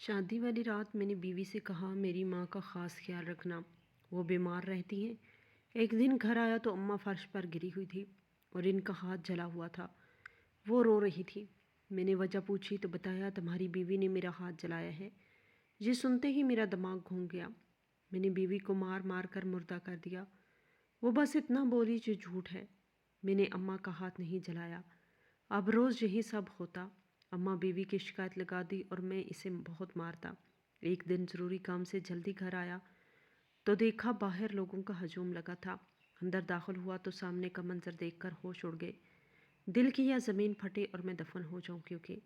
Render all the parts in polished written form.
شادی والی رات میں نے بیوی سے کہا میری ماں کا خاص خیال رکھنا، وہ بیمار رہتی ہیں۔ ایک دن گھر آیا تو اماں فرش پر گری ہوئی تھی اور ان کا ہاتھ جلا ہوا تھا۔ وہ رو رہی تھی۔ میں نے وجہ پوچھی تو بتایا تمہاری بیوی نے میرا ہاتھ جلایا ہے۔ یہ سنتے ہی میرا دماغ گھوم گیا۔ میں نے بیوی کو مار مار کر مردہ کر دیا۔ وہ بس اتنا بولی جو جھوٹ ہے، میں نے اماں کا ہاتھ نہیں جلایا۔ اب روز یہی سب ہوتا۔ اماں بیوی کی شکایت لگا دی اور میں اسے بہت مارتا۔ ایک دن ضروری کام سے جلدی گھر آیا تو دیکھا باہر لوگوں کا ہجوم لگا تھا۔ اندر داخل ہوا تو سامنے کا منظر دیکھ کر ہوش اڑ گئے۔ دل کی یا زمین پھٹے اور میں دفن ہو جاؤں کیونکہ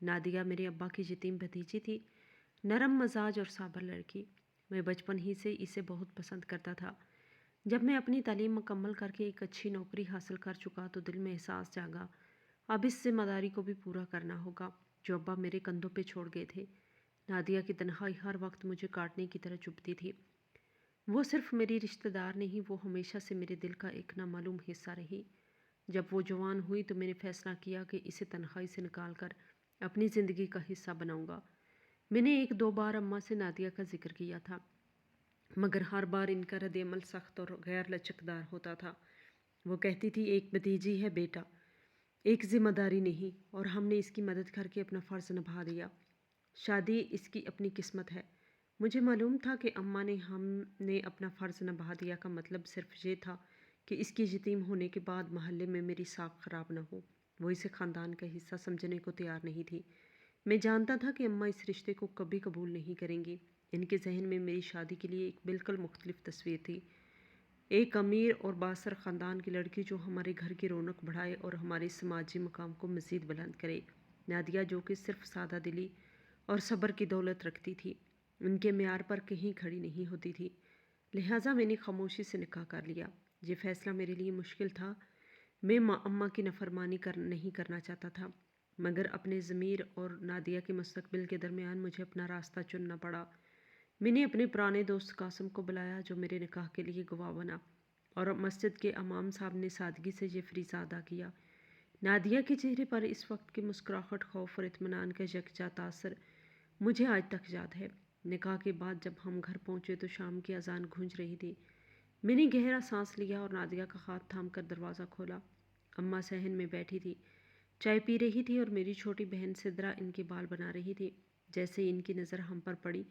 نادیہ میرے ابا کی یتیم بھتیجی تھی، نرم مزاج اور صابر لڑکی۔ میں بچپن ہی سے اسے بہت پسند کرتا تھا۔ جب میں اپنی تعلیم مکمل کر کے ایک اچھی نوکری حاصل کر چکا تو دل میں احساس جاگا اب اس ذمہ داری کو بھی پورا کرنا ہوگا جو ابا میرے کندھوں پہ چھوڑ گئے تھے۔ نادیہ کی تنہائی ہر وقت مجھے کاٹنے کی طرح چبھتی تھی۔ وہ صرف میری رشتہ دار نہیں، وہ ہمیشہ سے میرے دل کا ایک نامعلوم حصہ رہی۔ جب وہ جوان ہوئی تو میں نے فیصلہ کیا کہ اسے تنہائی سے نکال کر اپنی زندگی کا حصہ بناؤں گا۔ میں نے ایک دو بار اماں سے نادیہ کا ذکر کیا تھا، مگر ہر بار ان کا رد عمل سخت اور غیر لچکدار ہوتا تھا۔ وہ کہتی تھی ایک بھتیجی ہے بیٹا، ایک ذمہ داری نہیں، اور ہم نے اس کی مدد کر کے اپنا فرض نبھا دیا۔ شادی اس کی اپنی قسمت ہے۔ مجھے معلوم تھا کہ اماں نے ہم نے اپنا فرض نبھا دیا کا مطلب صرف یہ تھا کہ اس کی یتیم ہونے کے بعد محلے میں میری ساکھ خراب نہ ہو۔ وہ اسے خاندان کا حصہ سمجھنے کو تیار نہیں تھی۔ میں جانتا تھا کہ اماں اس رشتے کو کبھی قبول نہیں کریں گی۔ ان کے ذہن میں میری شادی کے لیے ایک بالکل مختلف تصویر تھی، ایک امیر اور بااثر خاندان کی لڑکی جو ہمارے گھر کی رونق بڑھائے اور ہمارے سماجی مقام کو مزید بلند کرے۔ نادیہ جو کہ صرف سادہ دلی اور صبر کی دولت رکھتی تھی، ان کے معیار پر کہیں کھڑی نہیں ہوتی تھی، لہٰذا میں نے خاموشی سے نکاح کر لیا۔ یہ فیصلہ میرے لیے مشکل تھا۔ میں اماں کی نافرمانی نہیں کرنا چاہتا تھا، مگر اپنے ضمیر اور نادیہ کے مستقبل کے درمیان مجھے اپنا راستہ چننا پڑا۔ میں نے اپنے پرانے دوست قاسم کو بلایا جو میرے نکاح کے لیے گواہ بنا، اور مسجد کے امام صاحب نے سادگی سے یہ فریضہ ادا کیا۔ نادیہ کے چہرے پر اس وقت کی مسکراہٹ، خوف اور اطمینان کا یکجا تاثر مجھے آج تک یاد ہے۔ نکاح کے بعد جب ہم گھر پہنچے تو شام کی اذان گونج رہی تھی۔ میں نے گہرا سانس لیا اور نادیہ کا ہاتھ تھام کر دروازہ کھولا۔ اماں صحن میں بیٹھی تھی، چائے پی رہی تھی اور میری چھوٹی بہن سدرا ان کے بال بنا رہی تھی۔ جیسے ان کی نظر ہم پر پڑی،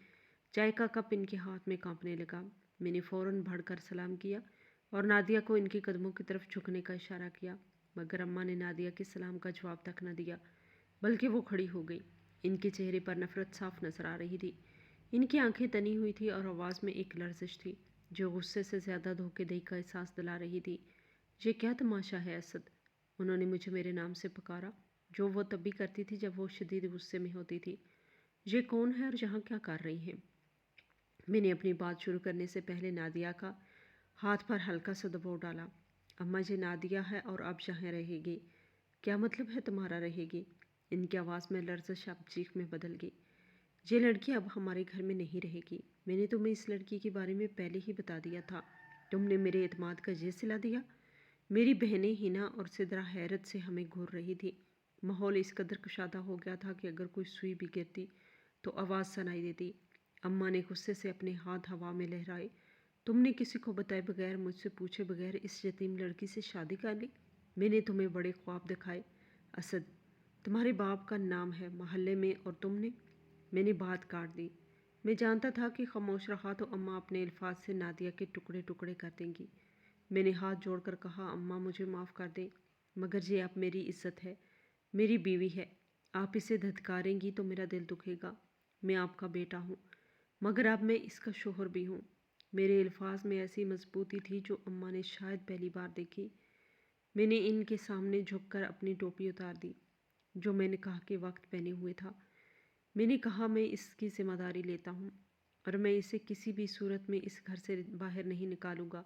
چائے کا کپ ان کے ہاتھ میں کانپنے لگا۔ میں نے فوراً بڑھ کر سلام کیا اور نادیہ کو ان کے قدموں کی طرف جھکنے کا اشارہ کیا، مگر اماں نے نادیہ کے سلام کا جواب تک نہ دیا، بلکہ وہ کھڑی ہو گئی۔ ان کے چہرے پر نفرت صاف نظر آ رہی تھی۔ ان کی آنکھیں تنی ہوئی تھی اور آواز میں ایک لرزش تھی جو غصے سے زیادہ دھوکے دہی کا احساس دلا رہی تھی۔ یہ کیا تماشا ہے اسد؟ انہوں نے مجھے میرے نام سے پکارا، جو وہ تب بھی کرتی تھی جب وہ شدید غصے میں ہوتی تھی۔ یہ کون ہے اور یہاں کیا کر رہی ہیں؟ میں نے اپنی بات شروع کرنے سے پہلے نادیہ کا ہاتھ پر ہلکا سا دباؤ ڈالا۔ اماں یہ نادیہ ہے اور اب یہاں رہے گی۔ کیا مطلب ہے تمہارا رہے گی؟ ان کی آواز میں لرزش اب چیخ میں بدل گئی۔ یہ لڑکی اب ہمارے گھر میں نہیں رہے گی۔ میں نے تمہیں اس لڑکی کے بارے میں پہلے ہی بتا دیا تھا۔ تم نے میرے اعتماد کا یہ صلہ دیا؟ میری بہنیں ہنا اور سدرا حیرت سے ہمیں گھور رہی تھی۔ ماحول اس قدر کشادہ ہو گیا تھا کہ اگر کوئی سوئی بھی گرتی تو آواز سنائی دیتی۔ اماں نے غصے سے اپنے ہاتھ ہوا میں لہرائے۔ تم نے کسی کو بتائے بغیر، مجھ سے پوچھے بغیر اس یتیم لڑکی سے شادی کر لی؟ میں نے تمہیں بڑے خواب دکھائے اسد، تمہارے باپ کا نام ہے محلے میں اور تم نے… میں نے بات کاٹ دی۔ میں جانتا تھا کہ خاموش رہا تو اماں اپنے الفاظ سے نادیہ کے ٹکڑے ٹکڑے کر دیں گی۔ میں نے ہاتھ جوڑ کر کہا اماں مجھے معاف کر دیں، مگر یہ اب میری عزت ہے، میری بیوی ہے۔ آپ اسے دھتکاریں گی تو میرا دل دکھے گا۔ میں آپ کا بیٹا ہوں، مگر اب میں اس کا شوہر بھی ہوں۔ میرے الفاظ میں ایسی مضبوطی تھی جو اماں نے شاید پہلی بار دیکھی۔ میں نے ان کے سامنے جھک کر اپنی ٹوپی اتار دی جو میں نکاح کے وقت پہنے ہوئے تھا۔ میں نے کہا میں اس کی ذمہ داری لیتا ہوں اور میں اسے کسی بھی صورت میں اس گھر سے باہر نہیں نکالوں گا۔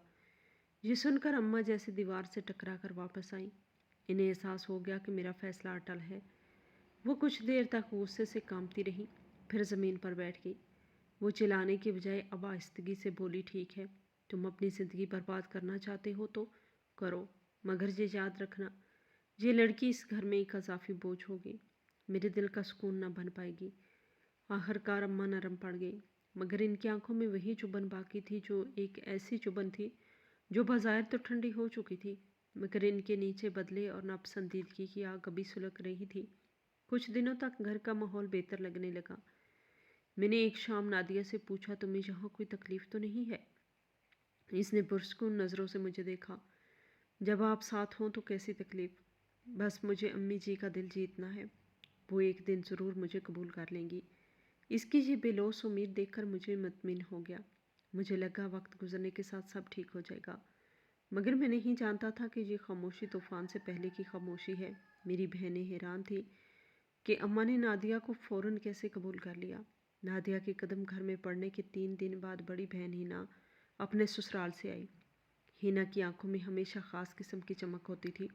یہ سن کر اماں جیسے دیوار سے ٹکرا کر واپس آئیں۔ انہیں احساس ہو گیا کہ میرا فیصلہ اٹل ہے۔ وہ کچھ دیر تک غصے سے کانپتی رہیں، پھر زمین پر بیٹھ گئی۔ وہ چلانے کے بجائے اب آہستگی سے بولی ٹھیک ہے، تم اپنی زندگی برباد کرنا چاہتے ہو تو کرو، مگر یہ یاد رکھنا یہ لڑکی اس گھر میں ایک اضافی بوجھ ہوگی، میرے دل کا سکون نہ بن پائے گی۔ آخر کار اماں نرم پڑ گئی، مگر ان کی آنکھوں میں وہی چبھن باقی تھی، جو ایک ایسی چبھن تھی جو بظاہر تو ٹھنڈی ہو چکی تھی، مگر ان کے نیچے بدلے اور ناپسندیدگی کی آگ ابھی سلگ رہی تھی۔ کچھ دنوں تک گھر کا ماحول بہتر لگنے لگا۔ میں نے ایک شام نادیہ سے پوچھا، تمہیں یہاں کوئی تکلیف تو نہیں ہے؟ اس نے پرسکون نظروں سے مجھے دیکھا۔ جب آپ ساتھ ہوں تو کیسی تکلیف؟ بس مجھے امی جی کا دل جیتنا ہے، وہ ایک دن ضرور مجھے قبول کر لیں گی۔ اس کی یہ بے لوث امید دیکھ کر مجھے مطمئن ہو گیا۔ مجھے لگا وقت گزرنے کے ساتھ سب ٹھیک ہو جائے گا، مگر میں نہیں جانتا تھا کہ یہ خاموشی طوفان سے پہلے کی خاموشی ہے۔ میری بہنیں حیران تھی کہ اماں نے نادیہ کو فوراً کیسے قبول کر لیا۔ نادیہ کے قدم گھر میں پڑنے کے 3 دن بعد بڑی بہن ہینا اپنے سسرال سے آئی۔ ہینا کی آنکھوں میں ہمیشہ خاص قسم کی چمک ہوتی تھی،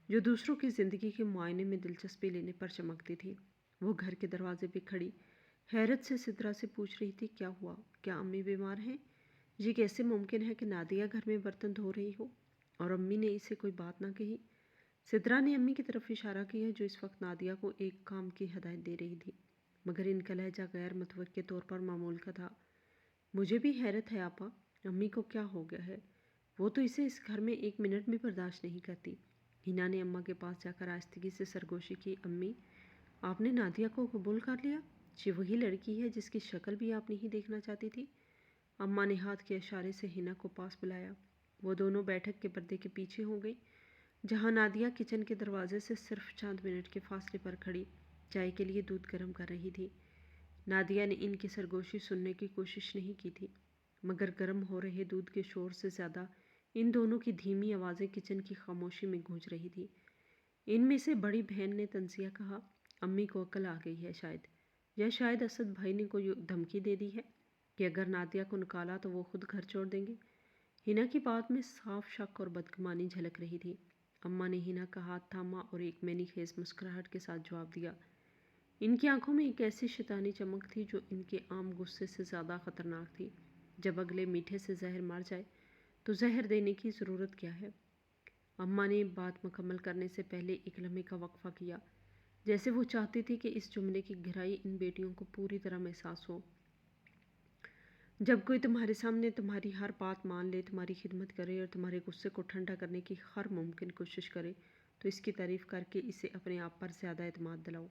جو دوسروں کی زندگی کے معائنے میں دلچسپی لینے پر چمکتی تھی۔ وہ گھر کے دروازے پہ کھڑی حیرت سے سدرا سے پوچھ رہی تھی، کیا ہوا؟ کیا امی بیمار ہیں؟ یہ کیسے ممکن ہے کہ نادیہ گھر میں برتن دھو رہی ہو اور امی نے اسے کوئی بات نہ کہی؟ سدرا نے امی کی طرف اشارہ کیا، جو اس وقت نادیہ کو ایک کام کی ہدایت دے رہی تھی، مگر ان کا لہجہ غیر متوقع طور پر معمول کا تھا۔ مجھے بھی حیرت ہے آپا، امی کو کیا ہو گیا ہے؟ وہ تو اسے اس گھر میں 1 منٹ بھی برداشت نہیں کرتی۔ ہینا نے اماں کے پاس جا کر آہستگی سے سرگوشی کی، امی، آپ نے نادیہ کو قبول کر لیا؟ یہ وہی لڑکی ہے جس کی شکل بھی آپ نہیں دیکھنا چاہتی تھی؟ اماں نے ہاتھ کے اشارے سے ہینا کو پاس بلایا۔ وہ دونوں بیٹھک کے پردے کے پیچھے ہو گئی، جہاں نادیہ کچن کے دروازے سے صرف چند منٹ کے فاصلے پر کھڑی چائے کے لیے دودھ گرم کر رہی تھی۔ نادیہ نے ان کی سرگوشی سننے کی کوشش نہیں کی تھی، مگر گرم ہو رہے دودھ کے شور سے زیادہ ان دونوں کی دھیمی آوازیں کچن کی خاموشی میں گونج رہی تھی۔ ان میں سے بڑی بہن نے تنزیہ کہا، امی کو عقل آ گئی ہے شاید، یا شاید اسد بھائی نے کوئی دھمکی دے دی ہے کہ اگر نادیہ کو نکالا تو وہ خود گھر چھوڑ دیں گے۔ ہینا کی بات میں صاف شک اور بدگمانی جھلک رہی تھی۔ اماں نے ہینا کا ہاتھ تھاما اور ایک مینی خیز مسکراہٹ کے ساتھ جواب دیا۔ ان کی آنکھوں میں ایک ایسی شیطانی چمک تھی جو ان کے عام غصے سے زیادہ خطرناک تھی۔ جب اگلے میٹھے سے زہر مر جائے تو زہر دینے کی ضرورت کیا ہے؟ اماں نے بات مکمل کرنے سے پہلے ایک لمحے کا وقفہ کیا، جیسے وہ چاہتی تھی کہ اس جملے کی گہرائی ان بیٹیوں کو پوری طرح محسوس ہو۔ جب کوئی تمہارے سامنے تمہاری ہر بات مان لے، تمہاری خدمت کرے اور تمہارے غصے کو ٹھنڈا کرنے کی ہر ممکن کوشش کرے، تو اس کی تعریف کر کے اسے اپنے آپ پر زیادہ اعتماد دلاؤ۔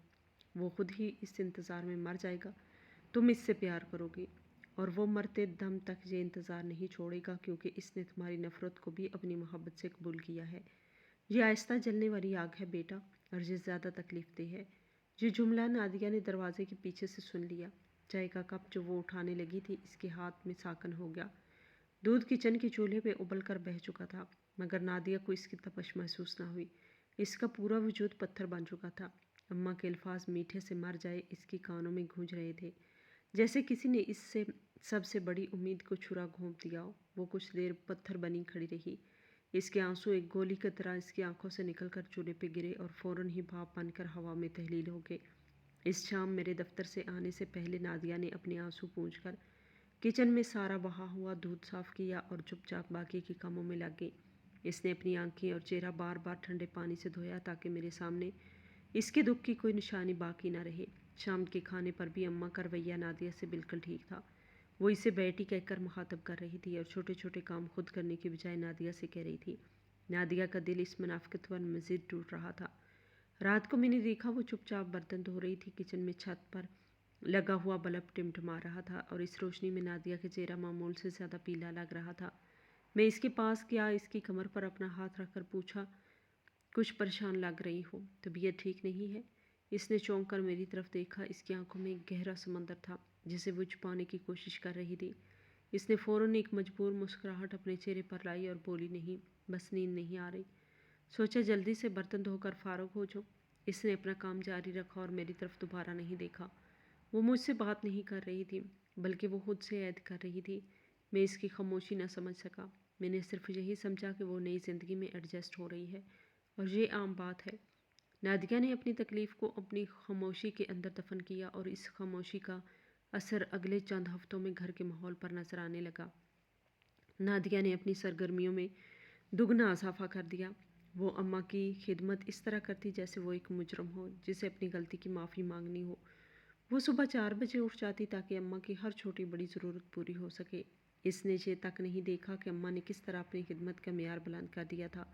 وہ خود ہی اس انتظار میں مر جائے گا، تم اس سے پیار کرو گی، اور وہ مرتے دم تک یہ انتظار نہیں چھوڑے گا، کیونکہ اس نے تمہاری نفرت کو بھی اپنی محبت سے قبول کیا ہے۔ یہ آہستہ جلنے والی آگ ہے بیٹا، اور یہ زیادہ تکلیف دہ ہے۔ یہ جملہ نادیہ نے دروازے کے پیچھے سے سن لیا۔ چائے کا کپ جو وہ اٹھانے لگی تھی، اس کے ہاتھ میں ساکن ہو گیا۔ دودھ کچن کے چولہے پہ ابل کر بہہ چکا تھا، مگر نادیہ کو اس کی تپش محسوس نہ ہوئی۔ اس کا پورا وجود پتھر بن چکا تھا۔ اماں کے الفاظ میٹھے سے مر جائے اس کی کانوں میں گونج رہے تھے، جیسے کسی نے اس سے سب سے بڑی امید کو چھرا گھونپ دیا ہو۔ وہ کچھ دیر پتھر بنی کھڑی رہی۔ اس کے آنسو ایک گولی کی طرح اس کی آنکھوں سے نکل کر چولہے پہ گرے اور فوراً ہی بھاپ بن کر ہوا میں تحلیل ہو گئے۔ اس شام میرے دفتر سے آنے سے پہلے نادیہ نے اپنے آنسو پونچھ کر کچن میں سارا بہا ہوا دودھ صاف کیا اور چپ چاپ باقی کے کاموں میں لگ گئی۔ اس نے اپنی آنکھیں اور چہرہ بار بار ٹھنڈے پانی سے دھویا تاکہ میرے سامنے اس کے دکھ کی کوئی نشانی باقی نہ رہے۔ شام کے کھانے پر بھی اماں کا رویہ نادیہ سے بالکل ٹھیک تھا۔ وہ اسے بیٹی کہہ کر مخاطب کر رہی تھی اور چھوٹے چھوٹے کام خود کرنے کی بجائے نادیہ سے کہہ رہی تھی۔ نادیہ کا دل اس منافقت پر مزید ٹوٹ رہا تھا۔ رات کو میں نے دیکھا وہ چپ چاپ برتن دھو رہی تھی۔ کچن میں چھت پر لگا ہوا بلب ٹمٹما رہا تھا اور اس روشنی میں نادیہ کا چہرہ معمول سے زیادہ پیلا لگ رہا تھا۔ میں اس کے پاس گیا، اس کی کمر پر اپنا ہاتھ رکھ کر پوچھا، کچھ پریشان لگ رہی ہو؟ طبیعت ٹھیک نہیں ہے؟ اس نے چونک کر میری طرف دیکھا۔ اس کی آنکھوں میں ایک گہرا سمندر تھا جسے وہ چھپانے کی کوشش کر رہی تھی۔ اس نے فوراً ایک مجبور مسکراہٹ اپنے چہرے پر لائی اور بولی، نہیں، بس نیند نہیں آ رہی، سوچا جلدی سے برتن دھو کر فارغ ہو جاؤ۔ اس نے اپنا کام جاری رکھا اور میری طرف دوبارہ نہیں دیکھا۔ وہ مجھ سے بات نہیں کر رہی تھی، بلکہ وہ خود سے عہد کر رہی تھی۔ میں اس کی خاموشی نہ سمجھ سکا۔ میں نے صرف یہی سمجھا کہ وہ نئی زندگی میں ایڈجسٹ ہو رہی ہے، اور یہ عام بات ہے۔ نادیہ نے اپنی تکلیف کو اپنی خاموشی کے اندر دفن کیا، اور اس خاموشی کا اثر اگلے چند ہفتوں میں گھر کے ماحول پر نظر آنے لگا۔ نادیہ نے اپنی سرگرمیوں میں دگنا اضافہ کر دیا۔ وہ اماں کی خدمت اس طرح کرتی جیسے وہ ایک مجرم ہو جسے اپنی غلطی کی معافی مانگنی ہو۔ وہ صبح 4 بجے اٹھ جاتی تاکہ اماں کی ہر چھوٹی بڑی ضرورت پوری ہو سکے۔ اس نے یہ تک نہیں دیکھا کہ اماں نے کس طرح اپنی خدمت کا معیار بلند کر دیا تھا۔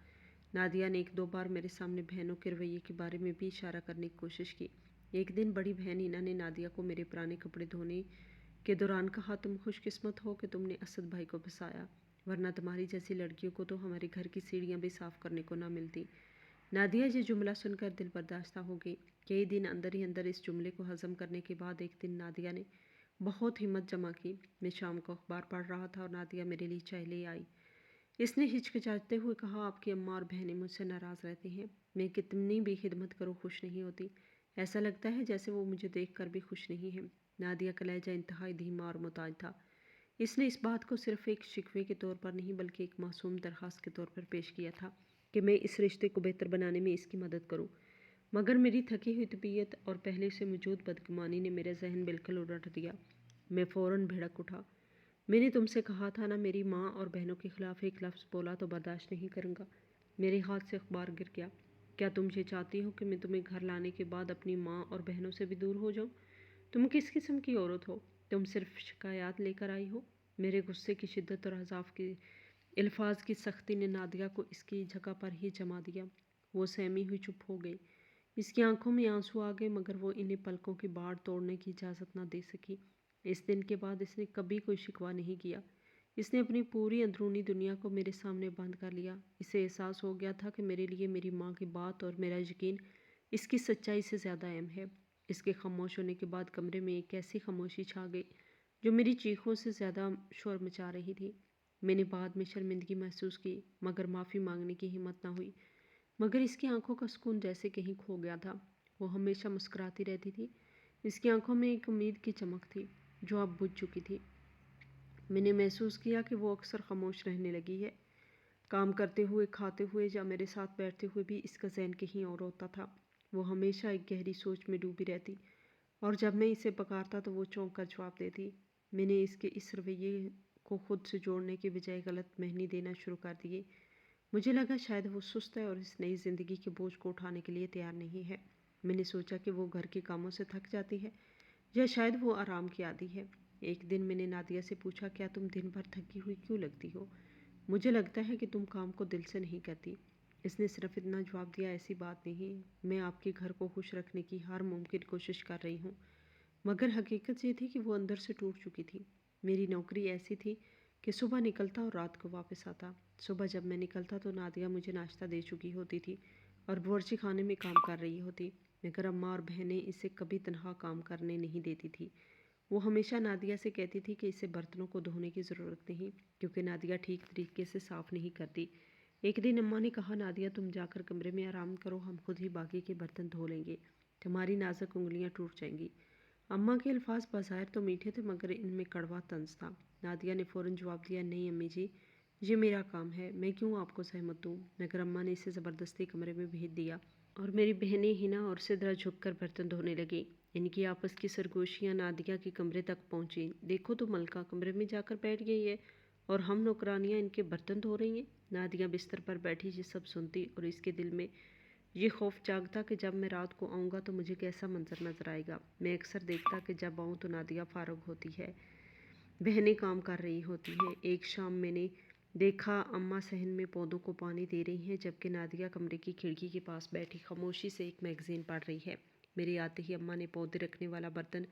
نادیہ نے 1-2 بار میرے سامنے بہنوں کے رویے کے بارے میں بھی اشارہ کرنے کی کوشش کی۔ ایک دن بڑی بہن اینا نے نادیہ کو میرے پرانے کپڑے دھونے کے دوران کہا، تم خوش قسمت ہو کہ تم نے اسد بھائی کو بسایا، ورنہ تمہاری جیسی لڑکیوں کو تو ہمارے گھر کی سیڑھیاں بھی صاف کرنے کو نہ ملتی۔ نادیہ یہ جملہ سن کر دل برداشتہ ہو گئی۔ کئی دن اندر ہی اندر اس جملے کو ہضم کرنے کے بعد ایک دن نادیہ نے بہت ہمت جمع کی۔ میں شام کو اخبار پڑھ رہا تھا اور نادیہ میرے لیے چائے لے آئی۔ اس نے ہچکچاتے ہوئے کہا، آپ کی اماں اور بہنیں مجھ سے ناراض رہتی ہیں، میں کتنی بھی خدمت کروں خوش نہیں ہوتی، ایسا لگتا ہے جیسے وہ مجھے دیکھ کر بھی خوش نہیں ہیں۔ نادیہ کا لہجہ انتہائی دھیما اور محتاج تھا۔ اس نے اس بات کو صرف ایک شکوے کے طور پر نہیں بلکہ ایک معصوم درخواست کے طور پر پیش کیا تھا کہ میں اس رشتے کو بہتر بنانے میں اس کی مدد کروں، مگر میری تھکی ہوئی طبیعت اور پہلے سے موجود بدگمانی نے میرا ذہن بالکل الٹ دیا۔ میں فوراً بھڑک اٹھا۔ میں نے تم سے کہا تھا نا، میری ماں اور بہنوں کے خلاف ایک لفظ بولا تو برداشت نہیں کروں گا۔ میرے ہاتھ سے اخبار گر گیا۔ کیا تم یہ چاہتی ہو کہ میں تمہیں گھر لانے کے بعد اپنی ماں اور بہنوں سے بھی دور ہو جاؤں؟ تم کس قسم کی عورت ہو؟ تم صرف شکایات لے کر آئی ہو؟ میرے غصے کی شدت اور عذاب کی الفاظ کی سختی نے نادیہ کو اس کی جگہ پر ہی جما دیا۔ وہ سہمی ہوئی چپ ہو گئی۔ اس کی آنکھوں میں آنسو آ گئے، مگر وہ انہیں پلکوں کی باڑ توڑنے کی اجازت نہ دے سکی۔ اس دن کے بعد اس نے کبھی کوئی شکوہ نہیں کیا۔ اس نے اپنی پوری اندرونی دنیا کو میرے سامنے بند کر لیا۔ اسے احساس ہو گیا تھا کہ میرے لیے میری ماں کی بات اور میرا یقین اس کی سچائی سے زیادہ اہم ہے۔ اس کے خاموش ہونے کے بعد کمرے میں ایک ایسی خاموشی چھا گئی جو میری چیخوں سے زیادہ شور مچا رہی تھی۔ میں نے بعد میں شرمندگی محسوس کی، مگر معافی مانگنے کی ہمت نہ ہوئی۔ مگر اس کی آنکھوں کا سکون جیسے کہیں کھو گیا تھا۔ وہ ہمیشہ مسکراتی رہتی تھی۔ اس کی آنکھوں میں ایک امید کی چمک تھی جو اب بجھ چکی تھی۔ میں نے محسوس کیا کہ وہ اکثر خاموش رہنے لگی ہے۔ کام کرتے ہوئے، کھاتے ہوئے یا میرے ساتھ بیٹھتے ہوئے بھی اس کا ذہن کہیں اور ہوتا تھا۔ وہ ہمیشہ ایک گہری سوچ میں ڈوبی رہتی، اور جب میں اسے پکارتا تو وہ چونک کر جواب دیتی۔ میں نے اس کے اس رویے کو خود سے جوڑنے کے بجائے غلط معنی دینا شروع کر دیے۔ مجھے لگا شاید وہ سست ہے اور اس نئی زندگی کے بوجھ کو اٹھانے کے لیے تیار نہیں ہے۔ میں نے سوچا کہ وہ گھر کے کاموں سے تھک جاتی ہے، یا شاید وہ آرام کی عادی ہے۔ ایک دن میں نے نادیہ سے پوچھا، کیا تم دن بھر تھکی ہوئی کیوں لگتی ہو؟ مجھے لگتا ہے کہ تم کام کو دل سے نہیں کرتی۔ اس نے صرف اتنا جواب دیا، ایسی بات نہیں، میں آپ کے گھر کو خوش رکھنے کی ہر ممکن کوشش کر رہی ہوں۔ مگر حقیقت یہ تھی کہ وہ اندر سے ٹوٹ چکی تھی۔ میری نوکری ایسی تھی کہ صبح نکلتا اور رات کو واپس آتا۔ صبح جب میں نکلتا تو نادیہ مجھے ناشتہ دے چکی ہوتی تھی اور باورچی خانے میں کام کر رہی ہوتی، مگر اماں اور بہنیں اسے کبھی تنہا کام کرنے نہیں دیتی تھی۔ وہ ہمیشہ نادیہ سے کہتی تھی کہ اسے برتنوں کو دھونے کی ضرورت نہیں، کیونکہ نادیہ ٹھیک طریقے سے صاف نہیں کرتی۔ ایک دن اماں نے کہا، نادیہ تم جا کر کمرے میں آرام کرو، ہم خود ہی باقی کے برتن دھو لیں گے، تمہاری نازک انگلیاں ٹوٹ جائیں گی۔ اماں کے الفاظ بظاہر تو میٹھے تھے، مگر ان میں کڑوا طنز تھا۔ نادیہ نے فوراً جواب دیا، نہیں امی جی، یہ میرا کام ہے، میں کیوں آپ کو زحمت دوں؟ مگر اماں نے اسے زبردستی کمرے میں بھیج دیا، اور میری بہنیں ہنا اور سدرا جھک کر برتن دھونے لگیں۔ ان کی آپس کی سرگوشیاں نادیہ کے کمرے تک پہنچیں۔ دیکھو تو ملکہ کمرے میں جا کر بیٹھ گئی ہے اور ہم نوکرانیاں ان کے برتن دھو رہی ہیں۔ نادیہ بستر پر بیٹھی یہ سب سنتی اور اس کے دل میں یہ خوف جاگتا کہ جب میں رات کو آؤں گا تو مجھے کیسا منظر نظر آئے گا۔ میں اکثر دیکھتا کہ جب آؤں تو نادیہ فارغ ہوتی ہے، بہنیں کام کر رہی ہوتی ہیں۔ ایک شام میں نے دیکھا اماں صحن میں پودوں کو پانی دے رہی ہیں، جبکہ نادیہ کمرے کی کھڑکی کے پاس بیٹھی خاموشی سے ایک میگزین پڑھ رہی ہے۔ میرے آتے ہی اماں نے پودے رکھنے والا برتن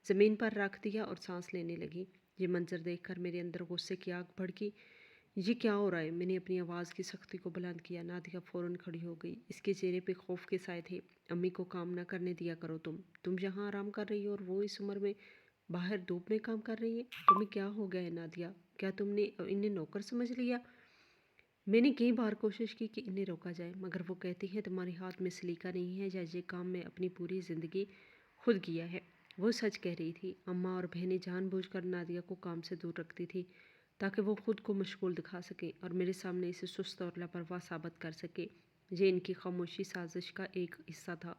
زمین پر رکھ دیا اور سانس لینے لگی۔ یہ منظر دیکھ کر میرے اندر غصے کی آگ بھڑکی۔ یہ کیا ہو رہا ہے؟ میں نے اپنی آواز کی سختی کو بلند کیا۔ نادیہ فوراً کھڑی ہو گئی۔ اس کے چہرے پہ خوف کے سائے تھے۔ امی کو کام نہ کرنے دیا کرو، تم یہاں آرام کر رہی ہو اور وہ اس عمر میں باہر دھوپ میں کام کر رہی ہیں۔ تمہیں کیا ہو گیا ہے نادیہ؟ کیا تم نے انہیں نوکر سمجھ لیا؟ میں نے کئی بار کوشش کی کہ انہیں روکا جائے، مگر وہ کہتی ہیں تمہارے ہاتھ میں سلیقہ نہیں ہے، یا یہ کام میں اپنی پوری زندگی خود کیا ہے۔ وہ سچ کہہ رہی تھی۔ اماں اور بہنیں جان بوجھ کر نادیہ کو کام سے دور رکھتی تھی تاکہ وہ خود کو مشغول دکھا سکے اور میرے سامنے اسے سست اور لاپرواہ ثابت کر سکے۔ یہ ان کی خاموشی سازش کا ایک حصہ تھا،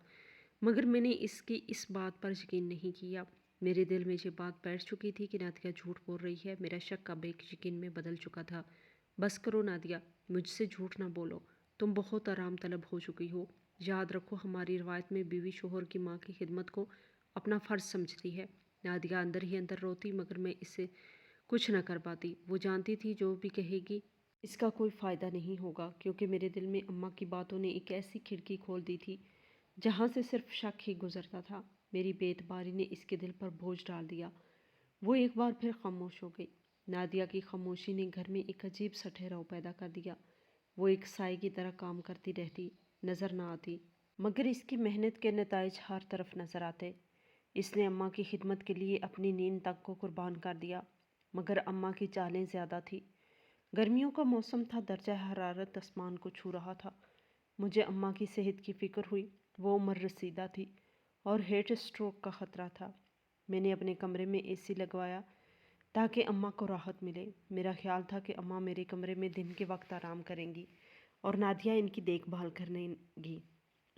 مگر میں نے اس کی اس بات پر یقین نہیں کیا۔ میرے دل میں یہ بات بیٹھ چکی تھی کہ نادیہ جھوٹ بول رہی ہے۔ میرا شک اب ایک یقین میں بدل چکا تھا۔ بس کرو نادیہ، مجھ سے جھوٹ نہ بولو، تم بہت آرام طلب ہو چکی ہو۔ یاد رکھو، ہماری روایت میں بیوی شوہر کی ماں کی خدمت کو اپنا فرض سمجھتی ہے۔ نادیہ اندر ہی اندر روتی مگر میں اسے کچھ نہ کر پاتی۔ وہ جانتی تھی جو بھی کہے گی اس کا کوئی فائدہ نہیں ہوگا، کیونکہ میرے دل میں اماں کی باتوں نے ایک ایسی کھڑکی کھول دی تھی جہاں سے صرف شک ہی گزرتا تھا۔ میری بے اعتباری نے اس کے دل پر بوجھ ڈال دیا۔ وہ ایک بار پھر خاموش ہو گئی۔ نادیہ کی خاموشی نے گھر میں ایک عجیب سا ٹھہراؤ پیدا کر دیا۔ وہ ایک سائے کی طرح کام کرتی رہتی، نظر نہ آتی، مگر اس کی محنت کے نتائج ہر طرف نظر آتے۔ اس نے اماں کی خدمت کے لیے اپنی نیند تک کو قربان کر دیا، مگر اماں کی چالیں زیادہ تھی۔ گرمیوں کا موسم تھا، درجہ حرارت آسمان کو چھو رہا تھا۔ مجھے اماں کی صحت کی فکر ہوئی۔ وہ عمر رسیدہ تھی اور ہیٹ اسٹروک کا خطرہ تھا۔ میں نے اپنے کمرے میں اے سی لگوایا تاکہ اماں کو راحت ملے۔ میرا خیال تھا کہ اماں میرے کمرے میں دن کے وقت آرام کریں گی اور نادیہ ان کی دیکھ بھال کرنے گی۔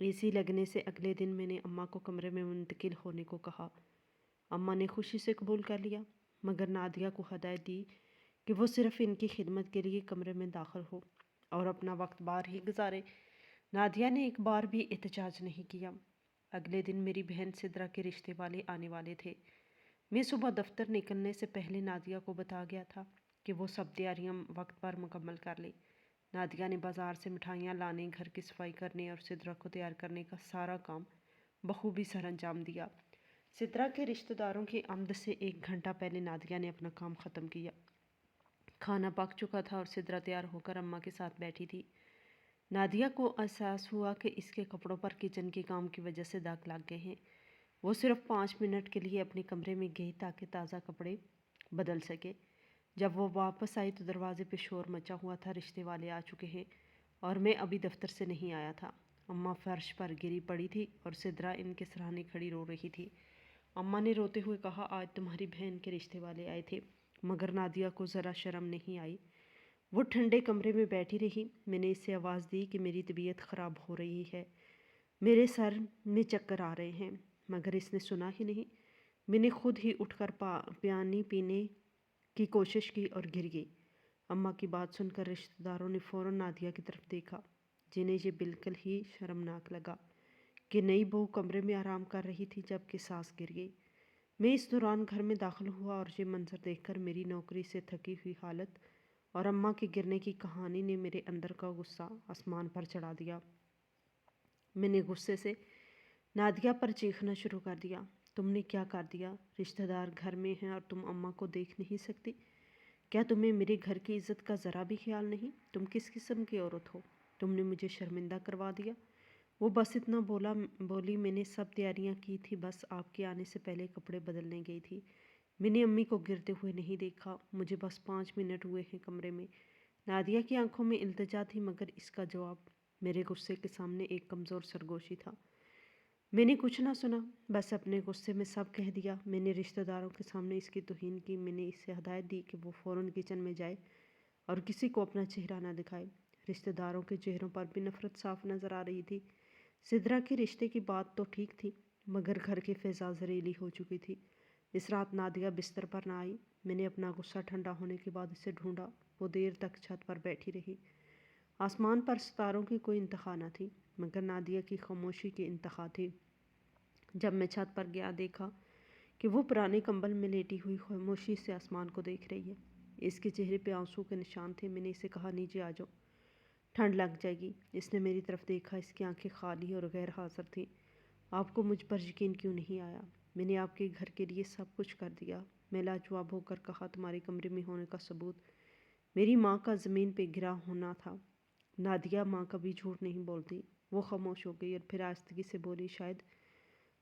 اے سی لگنے سے اگلے دن میں نے اماں کو کمرے میں منتقل ہونے کو کہا۔ اماں نے خوشی سے قبول کر لیا، مگر نادیہ کو ہدایت دی کہ وہ صرف ان کی خدمت کے لیے کمرے میں داخل ہو اور اپنا وقت باہر ہی گزارے۔ نادیہ نے ایک بار بھی احتجاج نہیں کیا۔ اگلے دن میری بہن سدرا کے رشتے والے آنے والے تھے۔ میں صبح دفتر نکلنے سے پہلے نادیہ کو بتا گیا تھا کہ وہ سب تیاریاں وقت پر مکمل کر لے۔ نادیہ نے بازار سے مٹھائیاں لانے، گھر کی صفائی کرنے اور سدرا کو تیار کرنے کا سارا کام بخوبی سر انجام دیا۔ سدرا کے رشتہ داروں کی آمد سے 1 گھنٹہ پہلے نادیہ نے اپنا کام ختم کیا۔ کھانا پک چکا تھا اور سدرا تیار ہو کر اماں کے ساتھ بیٹھی تھی۔ نادیہ کو احساس ہوا کہ اس کے کپڑوں پر کچن کے کام کی وجہ سے داغ لگ گئے ہیں۔ وہ صرف 5 منٹ کے لیے اپنے کمرے میں گئی تاکہ تازہ کپڑے بدل سکے۔ جب وہ واپس آئی تو دروازے پہ شور مچا ہوا تھا، رشتے والے آ چکے ہیں اور میں ابھی دفتر سے نہیں آیا تھا۔ اماں فرش پر گری پڑی تھی اور سدرا ان کے سرانے کھڑی رو رہی تھی۔ اماں نے روتے ہوئے کہا، آج تمہاری بہن کے رشتے والے آئے تھے، مگر نادیہ کو ذرا شرم نہیں آئی۔ وہ ٹھنڈے کمرے میں بیٹھی رہی۔ میں نے اس سے آواز دی کہ میری طبیعت خراب ہو رہی ہے، میرے سر میں چکر آ رہے ہیں، مگر اس نے سنا ہی نہیں۔ میں نے خود ہی اٹھ کر پانی پینے کی کوشش کی اور گر گئی۔ اماں کی بات سن کر رشتہ داروں نے فوراً نادیہ کی طرف دیکھا، جنہیں یہ بالکل ہی شرمناک لگا کہ نئی بہو کمرے میں آرام کر رہی تھی جبکہ ساس گر گئی۔ میں اس دوران گھر میں داخل ہوا اور یہ منظر دیکھ کر میری نوکری سے تھکی ہوئی حالت اور اماں کے گرنے کی کہانی نے میرے اندر کا غصہ آسمان پر چڑھا دیا۔ میں نے غصے سے نادیہ پر چیخنا شروع کر دیا، تم نے کیا کر دیا؟ رشتہ دار گھر میں ہیں اور تم اماں کو دیکھ نہیں سکتی؟ کیا تمہیں میرے گھر کی عزت کا ذرا بھی خیال نہیں؟ تم کس قسم کی عورت ہو؟ تم نے مجھے شرمندہ کروا دیا۔ وہ بس اتنا بولی، میں نے سب تیاریاں کی تھی، بس آپ کے آنے سے پہلے کپڑے بدلنے گئی تھی۔ میں نے امی کو گرتے ہوئے نہیں دیکھا، مجھے بس 5 منٹ ہوئے ہیں کمرے میں۔ نادیہ کی آنکھوں میں التجا تھی، مگر اس کا جواب میرے غصے کے سامنے ایک کمزور سرگوشی تھا۔ میں نے کچھ نہ سنا، بس اپنے غصے میں سب کہہ دیا۔ میں نے رشتہ داروں کے سامنے اس کی توہین کی۔ میں نے اسے ہدایت دی کہ وہ فوراً کچن میں جائے اور کسی کو اپنا چہرہ نہ دکھائے۔ رشتہ داروں کے چہروں پر بھی نفرت صاف نظر آ رہی تھی۔ سدرا کے رشتے کی بات تو ٹھیک تھی، مگر گھر کی فضا زہریلی ہو چکی تھی۔ اس رات نادیہ بستر پر نہ آئی۔ میں نے اپنا غصہ ٹھنڈا ہونے کے بعد اسے ڈھونڈا۔ وہ دیر تک چھت پر بیٹھی رہی۔ آسمان پر ستاروں کی کوئی انتہا نہ تھی، مگر نادیہ کی خاموشی کی انتہا تھی۔ جب میں چھت پر گیا دیکھا کہ وہ پرانے کمبل میں لیٹی ہوئی خاموشی سے آسمان کو دیکھ رہی ہے۔ اس کے چہرے پہ آنسو کے نشان تھے۔ میں نے اسے کہا، نیچے آ جاؤ، ٹھنڈ لگ جائے گی۔ اس نے میری طرف دیکھا، اس کی آنکھیں خالی اور غیر حاضر تھیں۔ آپ کو مجھ پر یقین کیوں نہیں آیا؟ میں نے آپ کے گھر کے لیے سب کچھ کر دیا۔ میں لاجواب ہو کر کہا، تمہارے کمرے میں ہونے کا ثبوت میری ماں کا زمین پہ گرا ہونا تھا۔ نادیہ ماں کبھی جھوٹ نہیں بولتی۔ وہ خاموش ہو گئی اور پھر آہستگی سے بولی، شاید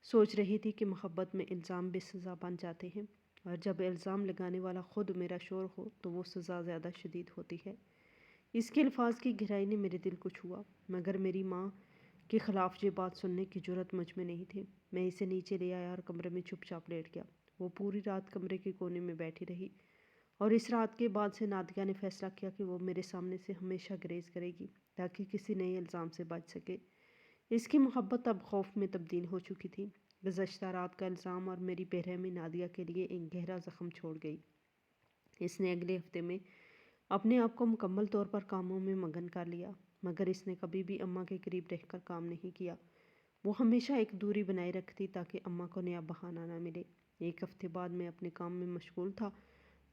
سوچ رہی تھی کہ محبت میں الزام بے سزا بن جاتے ہیں، اور جب الزام لگانے والا خود میرا شوہر ہو تو وہ سزا زیادہ شدید ہوتی ہے۔ اس کے الفاظ کی گہرائی نے میرے دل کو چھوا، مگر میری ماں کے خلاف یہ بات سننے کی جرأت مجھ میں نہیں تھی۔ میں اسے نیچے لے آیا اور کمرے میں چپ چاپ لیٹ گیا۔ وہ پوری رات کمرے کے کونے میں بیٹھی رہی، اور اس رات کے بعد سے نادیہ نے فیصلہ کیا کہ وہ میرے سامنے سے ہمیشہ گریز کرے گی تاکہ کسی نئے الزام سے بچ سکے۔ اس کی محبت اب خوف میں تبدیل ہو چکی تھی۔ گزشتہ رات کا الزام اور میری بے رحمی نادیہ کے لیے ایک گہرا زخم چھوڑ گئی۔ اس نے اگلے ہفتے میں اپنے آپ کو مکمل طور پر کاموں میں مگن کر لیا، مگر اس نے کبھی بھی اماں کے قریب رہ کر کام نہیں کیا۔ وہ ہمیشہ ایک دوری بنائے رکھتی تاکہ اماں کو نیا بہانہ نہ ملے۔ ایک ہفتے بعد میں اپنے کام میں مشغول تھا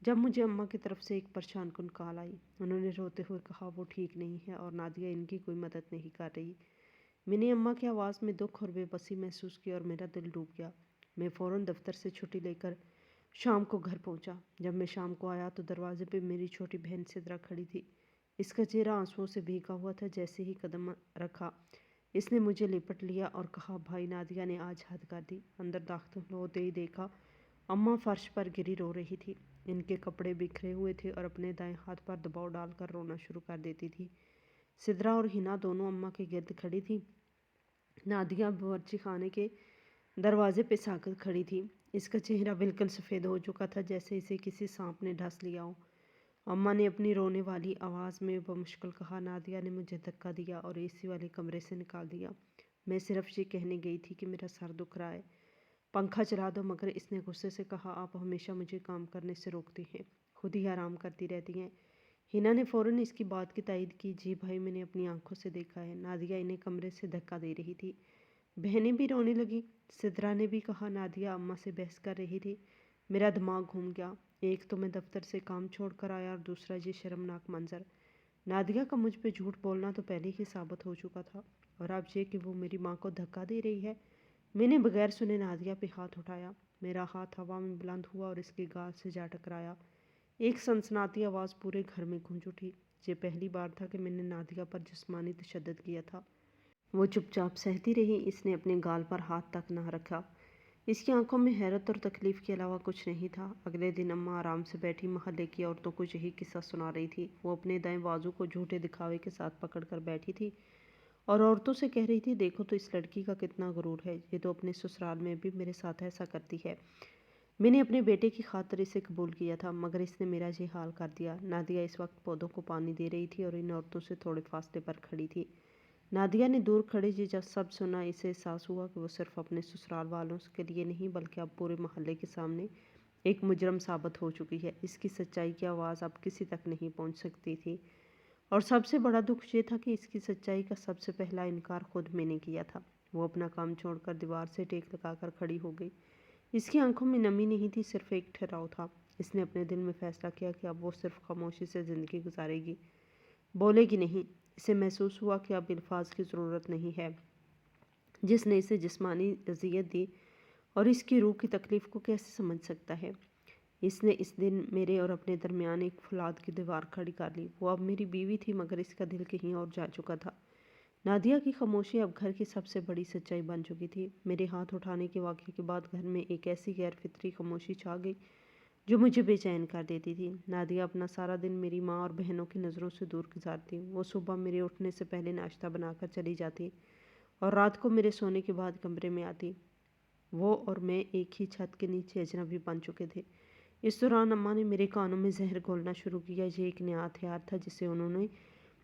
جب مجھے اماں کی طرف سے ایک پریشان کن کال آئی۔ انہوں نے روتے ہوئے کہا وہ ٹھیک نہیں ہے اور نادیہ ان کی کوئی مدد نہیں کر رہی۔ میں نے اماں کی آواز میں دکھ اور بے بسی محسوس کی اور میرا دل ڈوب گیا۔ میں فوراً دفتر سے چھٹی لے کر شام کو گھر پہنچا۔ جب میں شام کو آیا تو دروازے پہ میری چھوٹی بہن سدرا کھڑی تھی۔ اس کا چہرہ آنسوؤں سے بھیگا ہوا تھا۔ جیسے ہی قدم رکھا اس نے مجھے لپٹ لیا اور کہا بھائی نادیہ نے آج حد کر دی۔ اندر داخل ہوتے ہی دیکھا اماں فرش پر گری رو رہی تھی۔ ان کے کپڑے بکھرے ہوئے تھے اور اپنے دائیں ہاتھ پر دباؤ ڈال کر رونا شروع کر دیتی تھی۔ سدرا اور ہنا دونوں اماں کے گرد کھڑی تھی۔ نادیہ باورچی خانے کے دروازے پہ ساکت کھڑی تھی۔ اس کا چہرہ بالکل سفید ہو چکا تھا جیسے اسے کسی سانپ نے ڈس لیا ہو۔ اماں نے اپنی رونے والی آواز میں بمشکل کہا نادیہ نے مجھے دھکا دیا اور اے سی والے کمرے سے نکال دیا۔ میں صرف یہ کہنے گئی تھی کہ میرا سر دکھ رہا ہے، پنکھا چلا دو، مگر اس نے غصے سے کہا آپ ہمیشہ مجھے کام کرنے سے روکتی ہیں، خود ہی آرام کرتی رہتی ہیں۔ ہنا نے فوراً اس کی بات کی تائید کی جی بھائی میں نے اپنی آنکھوں سے دیکھا ہے۔ نادیہ انہیں کمرے سے دھکا دے رہی تھی۔ بہنیں بھی رونے لگی۔ سدرا نے بھی کہا نادیہ اماں سے بحث کر رہی تھی۔ میرا دماغ گھوم گیا۔ ایک تو میں دفتر سے کام چھوڑ کر آیا اور دوسرا یہ شرمناک منظر۔ نادیہ کا مجھ پہ جھوٹ بولنا تو پہلے ہی ثابت ہو چکا تھا اور اب یہ کہ وہ میری ماں کو دھکا دے رہی ہے۔ میں نے بغیر سنے نادیہ پہ ہاتھ اٹھایا۔ میرا ہاتھ ہوا میں بلند ہوا اور اس کی گال سے جا ٹکرایا۔ ایک سنسناتی آواز پورے گھر میں گونج اٹھی۔ یہ پہلی بار تھا کہ میں نے نادیہ پر جسمانی تشدد کیا تھا۔ وہ چپ چاپ سہتی رہی۔ اس نے اپنے گال پر ہاتھ تک نہ رکھا۔ اس کی آنکھوں میں حیرت اور تکلیف کے علاوہ کچھ نہیں تھا۔ اگلے دن اماں آرام سے بیٹھی محلے کی عورتوں کو یہی قصہ سنا رہی تھی۔ وہ اپنے دائیں بازو کو جھوٹے دکھاوے کے ساتھ پکڑ کر بیٹھی تھی اور عورتوں سے کہہ رہی تھی دیکھو تو اس لڑکی کا کتنا غرور ہے، یہ تو اپنے سسرال میں بھی میرے ساتھ ایسا کرتی ہے۔ میں نے اپنے بیٹے کی خاطر اسے قبول کیا تھا مگر اس نے میرا یہ حال کر دیا۔ نادیہ اس وقت پودوں کو پانی دے رہی تھی اور ان عورتوں سے تھوڑے فاصلے پر کھڑی تھی۔ نادیہ نے دور کھڑے یہ جب سب سنا اسے احساس ہوا کہ وہ صرف اپنے سسرال والوں کے لیے نہیں بلکہ اب پورے محلے کے سامنے ایک مجرم ثابت ہو چکی ہے۔ اس کی سچائی کی آواز اب کسی تک نہیں پہنچ سکتی تھی اور سب سے بڑا دکھ یہ تھا کہ اس کی سچائی کا سب سے پہلا انکار خود میں نے کیا تھا۔ وہ اپنا کام چھوڑ کر دیوار سے ٹیک لگا کر کھڑی ہو گئی۔ اس کی آنکھوں میں نمی نہیں تھی، صرف ایک ٹھہراؤ تھا۔ اس نے اپنے دل میں فیصلہ کیا کہ اب وہ صرف خاموشی سے زندگی گزارے گی، بولے گی نہیں۔ اسے محسوس ہوا کہ اب الفاظ کی ضرورت نہیں ہے۔ جس نے اسے جسمانی اذیت دی اور اس کی روح کی تکلیف کو کیسے سمجھ سکتا ہے۔ اس نے اس دن میرے اور اپنے درمیان ایک فولاد کی دیوار کھڑی کر لی۔ وہ اب میری بیوی تھی مگر اس کا دل کہیں اور جا چکا تھا۔ نادیہ کی خاموشی اب گھر کی سب سے بڑی سچائی بن چکی تھی۔ میرے ہاتھ اٹھانے کے واقعے کے بعد گھر میں ایک ایسی غیر فطری خاموشی چھا گئی جو مجھے بے چین کر دیتی تھی۔ نادیہ اپنا سارا دن میری ماں اور بہنوں کی نظروں سے دور گزارتی۔ وہ صبح میرے اٹھنے سے پہلے ناشتہ بنا کر چلی جاتی اور رات کو میرے سونے کے بعد کمرے میں آتی۔ وہ اور میں ایک ہی چھت کے نیچے اجنبی بن چکے تھے۔ اس دوران اماں نے میرے کانوں میں زہر گھولنا شروع کیا۔ یہ ایک نیا ہتھیار تھا جسے انہوں نے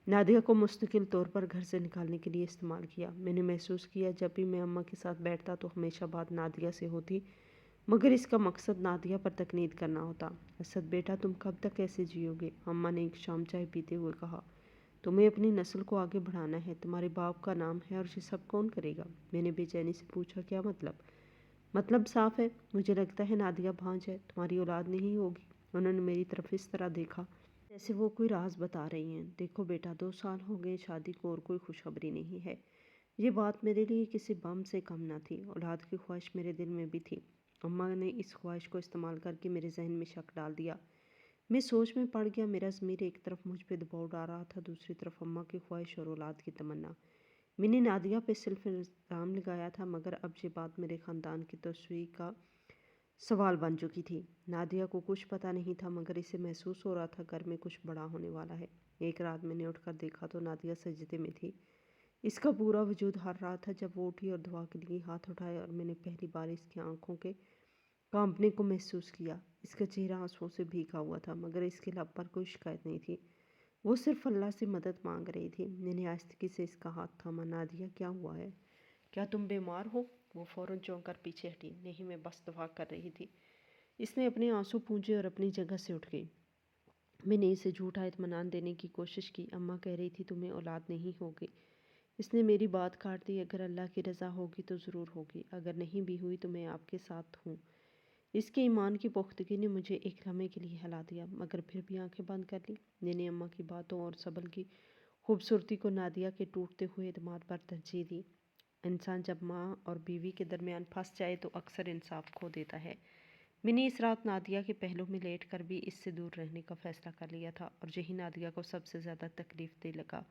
نادیہ کو مستقل طور پر گھر سے نکالنے کے لیے استعمال کیا۔ میں نے محسوس کیا جب بھی میں اماں کے ساتھ بیٹھتا تو ہمیشہ بات نادیہ سے ہوتی مگر اس کا مقصد نادیہ پر تنقید کرنا ہوتا۔ اسد بیٹا تم کب تک ایسے جیو گے؟ اماں نے ایک شام چائے پیتے ہوئے کہا۔ تمہیں اپنی نسل کو آگے بڑھانا ہے، تمہارے باپ کا نام ہے اور یہ سب کون کرے گا؟ میں نے بے چینی سے پوچھا کیا مطلب؟ مطلب صاف ہے، مجھے لگتا ہے نادیہ بھانج ہے، تمہاری اولاد نہیں ہوگی۔ انہوں نے میری طرف اس طرح دیکھا جیسے وہ کوئی راز بتا رہی ہیں۔ دیکھو بیٹا 2 سال ہو گئے شادی کو اور کوئی خوشخبری نہیں ہے۔ یہ بات میرے لیے کسی بم سے کم نہ تھی۔ اولاد کی خواہش میرے دل میں بھی تھی۔ اماں نے اس خواہش کو استعمال کر کے میرے ذہن میں شک ڈال دیا۔ میں سوچ میں پڑ گیا۔ میرا ضمیر ایک طرف مجھ پہ دباؤ ڈال رہا تھا، دوسری طرف اماں کی خواہش اور اولاد کی تمنا۔ میں نے نادیہ پہ صرف الزام لگایا تھا مگر اب یہ بات میرے خاندان کی توسیع کا سوال بن چکی تھی۔ نادیہ کو کچھ پتہ نہیں تھا مگر اسے محسوس ہو رہا تھا گھر میں کچھ بڑا ہونے والا ہے۔ ایک رات میں نے اٹھ کر دیکھا تو نادیہ سجدے میں تھی۔ اس کا پورا وجود ہل رہا تھا۔ جب وہ اٹھی اور دعا کے لیے ہاتھ اٹھائے اور میں نے پہلی بار اس کی آنکھوں کے کانپنے کو محسوس کیا۔ اس کا چہرہ آنسوؤں سے بھیگا ہوا تھا مگر اس کے لب پر کوئی شکایت نہیں تھی۔ وہ صرف اللہ سے مدد مانگ رہی تھی۔ میں نے آہستگی سے اس کا ہاتھ تھاما۔ نادیہ کیا ہوا ہے؟ کیا تم بیمار ہو؟ وہ فوراً چونک کر پیچھے ہٹی۔ نہیں، میں بس دعا کر رہی تھی۔ اس نے اپنے آنسو پونچھے اور اپنی جگہ سے اٹھ گئی۔ میں نے اسے جھوٹا اطمینان دینے کی کوشش کی۔ اماں کہہ رہی تھی تمہیں اولاد نہیں ہوگی، اس نے میری بات کاٹ دی۔ اگر اللہ کی رضا ہوگی تو ضرور ہوگی، اگر نہیں بھی ہوئی تو میں آپ کے ساتھ ہوں۔ اس کے ایمان کی پختگی نے مجھے ایک لمحے کے لیے ہلا دیا، مگر پھر بھی آنکھیں بند کر لی۔ میں نے اماں کی باتوں اور سبل کی خوبصورتی کو نادیہ کے ٹوٹتے ہوئے اعتماد پر ترجیح دی۔ انسان جب ماں اور بیوی کے درمیان پھنس جائے تو اکثر انصاف کھو دیتا ہے۔ میں نے اس رات نادیہ کے پہلو میں لیٹ کر بھی اس سے دور رہنے کا فیصلہ کر لیا تھا، اور یہی نادیہ کو سب سے زیادہ تکلیف دہ لگا۔